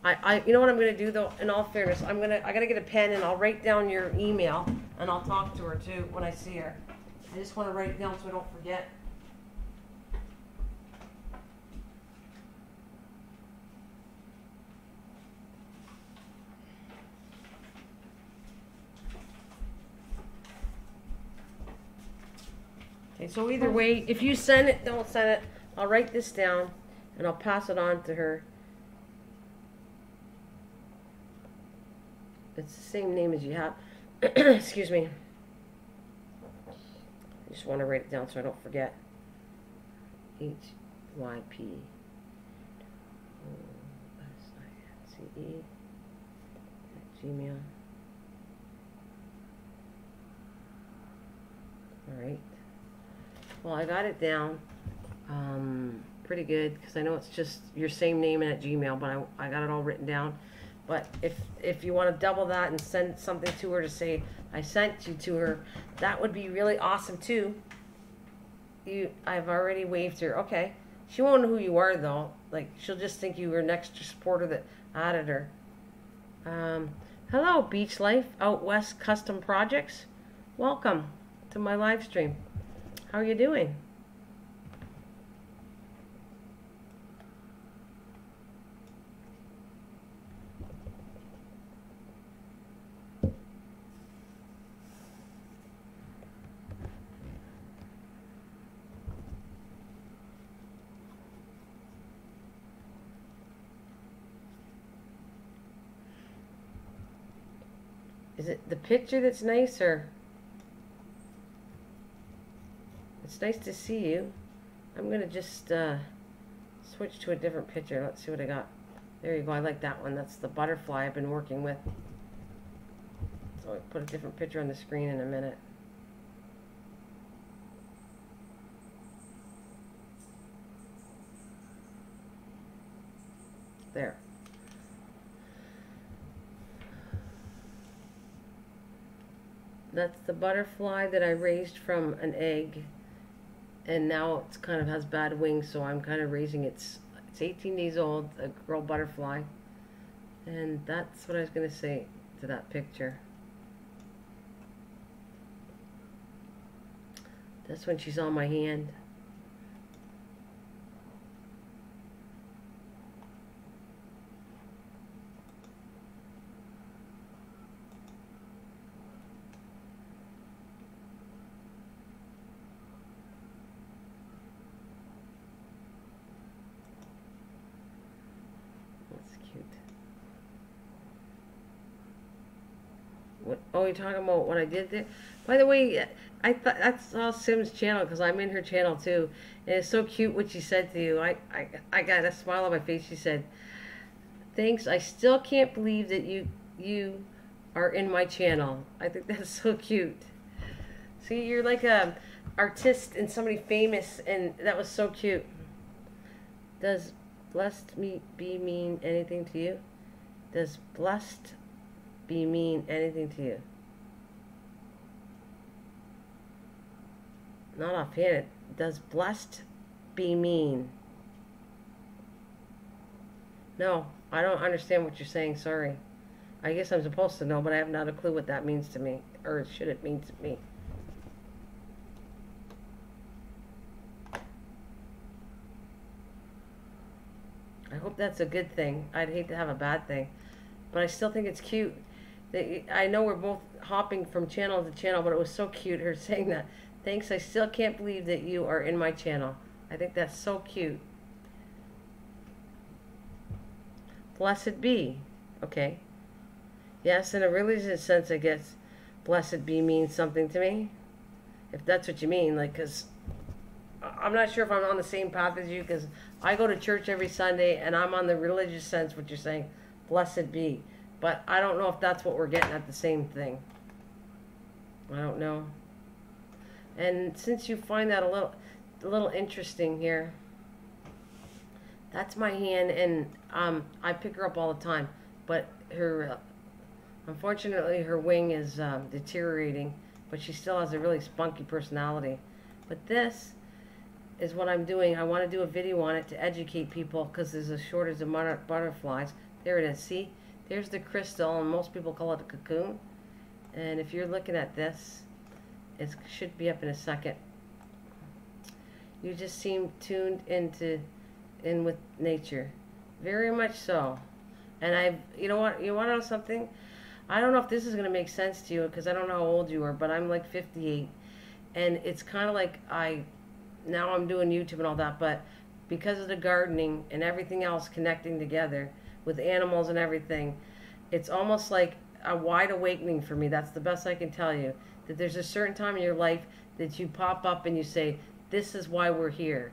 you know what I'm going to do, though, in all fairness? I got to get a pen, and I'll write down your email, and I'll talk to her, too, when I see her. I just want to write it down so I don't forget. Okay, so either way, if you send it, don't send it. I'll write this down, and I'll pass it on to her. It's the same name as you have. Excuse me. I just want to write it down so I don't forget. HYP. OSINCE at Gmail. Alright. Well, I got it down pretty good because I know it's just your same name and at Gmail, but I got it all written down. But if you want to double that and send something to her to say I sent you to her, that would be really awesome too. I've already waved her. Okay, She won't know who you are though. Like she'll just think you were an extra supporter that added her. Hello, Beach Life Out West Custom Projects. Welcome to my live stream. How are you doing? Is it the picture that's nice, or it's nice to see you? I'm gonna just switch to a different picture. Let's see what I got. There you go. I like that one. That's the butterfly I've been working with. So I'll put a different picture on the screen in a minute. There. That's the butterfly that I raised from an egg, and now it's kind of has bad wings, so I'm kind of raising it's 18 days old, a girl butterfly. And that's what I was going to say to that picture. That's when she's on my hand. What, oh, you're talking about what I did there? By the way, I thought that's all Sim's channel because I'm in her channel too. And it's so cute what she said to you. I got a smile on my face. She said, "Thanks. I still can't believe that you are in my channel." I think that's so cute. See, you're like a artist and somebody famous, and that was so cute. Does blessed be mean anything to you? Does blessed be mean anything to you? Not offhand. Does blessed be mean? No, I don't understand what you're saying. Sorry. I guess I'm supposed to know, but I have not a clue what that means to me, or should it mean to me. I hope that's a good thing. I'd hate to have a bad thing, but I still think it's cute. I know we're both hopping from channel to channel, but it was so cute her saying that. Thanks, I still can't believe that you are in my channel. I think that's so cute. Blessed be. Okay. Yes, in a religious sense, I guess blessed be means something to me. If that's what you mean, like, because I'm not sure if I'm on the same path as you, because I go to church every Sunday, and I'm on the religious sense, what you're saying, blessed be. But I don't know if that's what we're getting at the same thing. I don't know. And since you find that a little interesting here, that's my hand, and I pick her up all the time. But her, unfortunately, her wing is deteriorating, but she still has a really spunky personality. But this is what I'm doing. I want to do a video on it to educate people, because there's a shortage of butterflies. There it is. See? There's the crystal, and most people call it a cocoon. And if you're looking at this, it should be up in a second. You just seem tuned in with nature. Very much so. And you know what? You want to know something? I don't know if this is going to make sense to you, because I don't know how old you are, but I'm like 58. And it's kind of like now I'm doing YouTube and all that, but because of the gardening and everything else connecting together with animals and everything, it's almost like a wide awakening for me. That's the best I can tell you. That there's a certain time in your life that you pop up and you say, this is why we're here.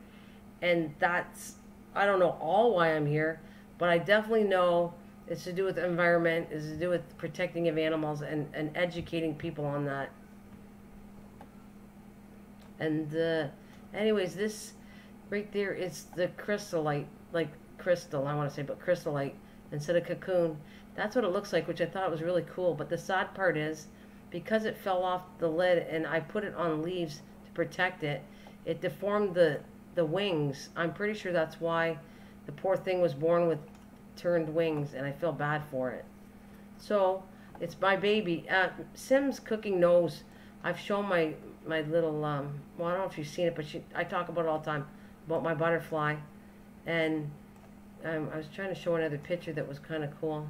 And that's, I don't know all why I'm here, but I definitely know it's to do with the environment, it's to do with protecting of animals and educating people on that. And anyways, this right there is the crystallite, like crystal, I want to say, but crystallite instead of cocoon. That's what it looks like, which I thought was really cool. But the sad part is, because it fell off the lid and I put it on leaves to protect it, it deformed the the wings. I'm pretty sure that's why the poor thing was born with turned wings, and I feel bad for it. So it's my baby. Sim's cooking knows. I've shown my little well, I don't know if you've seen it, but I talk about it all the time about my butterfly, and I was trying to show another picture that was kind of cool.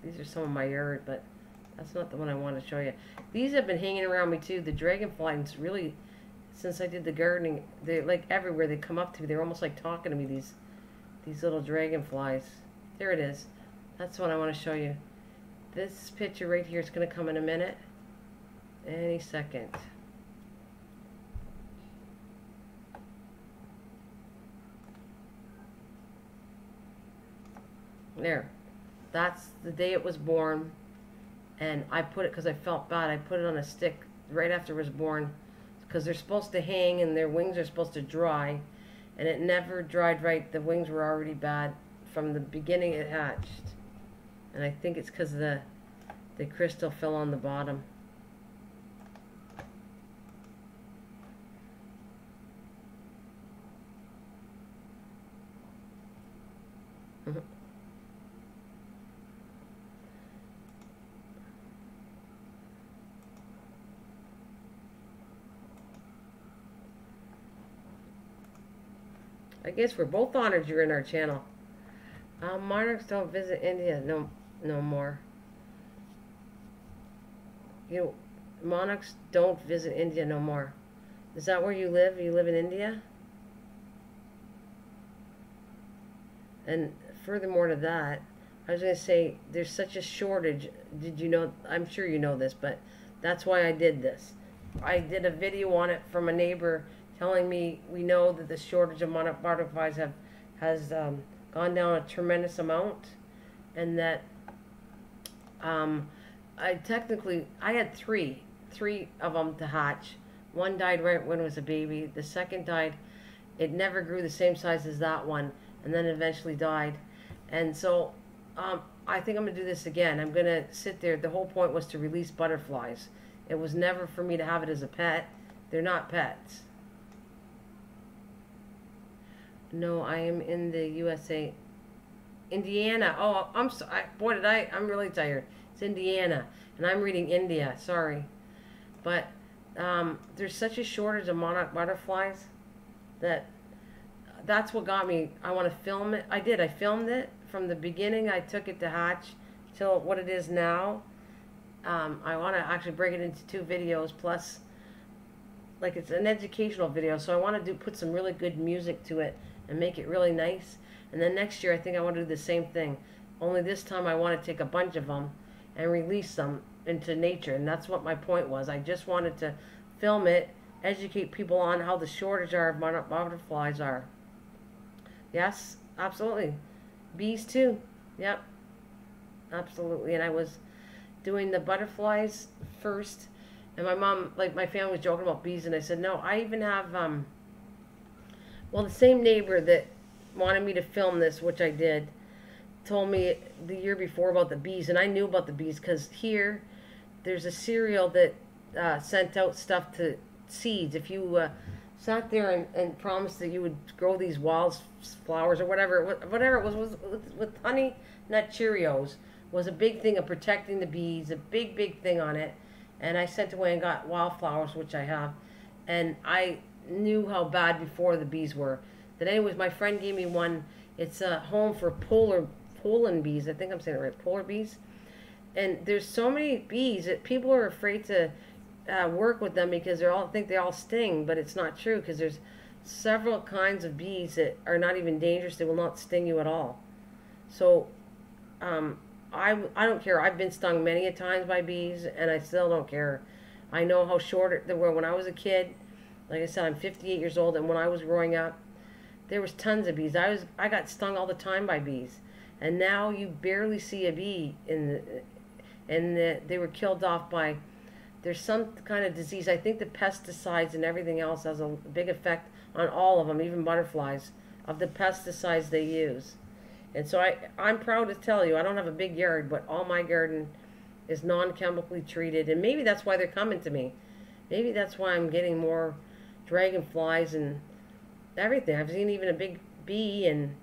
These are some of my yard, but that's not the one I want to show you. These have been hanging around me too. The dragonflies really, since I did the gardening, they're like everywhere. They come up to me. They're almost like talking to me, these little dragonflies. There it is. That's what I want to show you. This picture right here is going to come in a minute. Any second. There. That's the day it was born. And I put it, because I felt bad, I put it on a stick right after it was born. Because they're supposed to hang and their wings are supposed to dry. And it never dried right. The wings were already bad from the beginning it hatched. And I think it's because the crystal fell on the bottom. I guess we're both honored you're in our channel. Monarchs don't visit India no more. Monarchs don't visit India no more. Is that where you live? You live in India? And furthermore to that, I was going to say, there's such a shortage. Did you know? I'm sure you know this, but that's why I did this. I did a video on it from a neighbor telling me we know that the shortage of monarch butterflies has gone down a tremendous amount, and that I had three of them to hatch. One died right when it was a baby. The second died. It never grew the same size as that one, and then eventually died. And so I think I'm going to do this again. I'm going to sit there. The whole point was to release butterflies. It was never for me to have it as a pet. They're not pets. No, I am in the USA. Indiana. Oh, I'm sorry. Boy, I'm really tired. It's Indiana. And I'm reading India. Sorry. But there's such a shortage of monarch butterflies that's what got me. I want to film it. I did. I filmed it from the beginning. I took it to hatch till what it is now. I want to actually break it into 2 videos plus, like, it's an educational video. So I want to put some really good music to it and make it really nice. And then next year I think I want to do the same thing. Only this time I want to take a bunch of them and release them into nature. And that's what my point was. I just wanted to film it, educate people on how the shortage of monarch butterflies are. Yes, absolutely. Bees too. Yep. Absolutely. And I was doing the butterflies first. And my mom, like, my family was joking about bees. And I said, no, I even have, well, the same neighbor that wanted me to film this, which I did, told me the year before about the bees. And I knew about the bees because here, there's a cereal that sent out stuff to seeds. If you sat there and promised that you would grow these wildflowers or whatever it was with honey nut Cheerios, was a big thing of protecting the bees, a big thing on it. And I sent away and got wildflowers, which I have. And I knew how bad before the bees were. But anyways, my friend gave me one. It's a home for pollen bees. I think I'm saying it right, polar bees. And there's so many bees that people are afraid to work with them because they all sting, but it's not true because there's several kinds of bees that are not even dangerous. They will not sting you at all. So I don't care. I've been stung many a times by bees, and I still don't care. I know how short they were when I was a kid. Like I said, I'm 58 years old, and when I was growing up, there was tons of bees. I got stung all the time by bees, and now you barely see a bee they were killed off by. There's some kind of disease. I think the pesticides and everything else has a big effect on all of them, even butterflies, of the pesticides they use. And so I'm proud to tell you, I don't have a big yard, but all my garden is non-chemically treated. And maybe that's why they're coming to me. Maybe that's why I'm getting more dragonflies and everything. I've seen even a big bee, and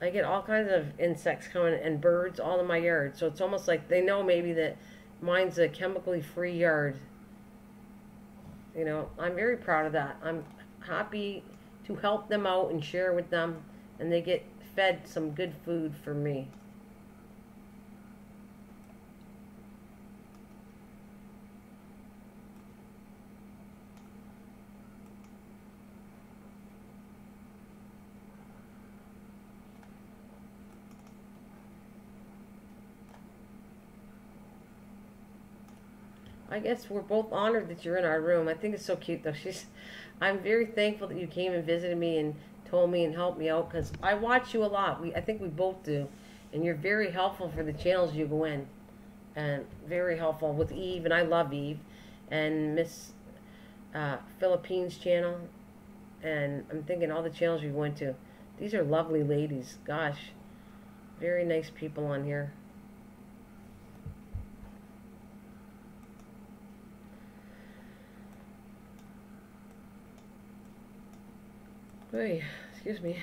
I get all kinds of insects coming and birds all in my yard. So it's almost like they know maybe that mine's a chemically free yard. You know, I'm very proud of that. I'm happy to help them out and share with them, and they get fed some good food from me. I guess we're both honored that you're in our room. I think it's so cute, though. I'm very thankful that you came and visited me and told me and helped me out, because I watch you a lot. I think we both do, and you're very helpful for the channels you go in, and very helpful with Eve, and I love Eve, and Miss Philippines channel, and I'm thinking all the channels you went to. These are lovely ladies. Gosh, very nice people on here. Oy, excuse me.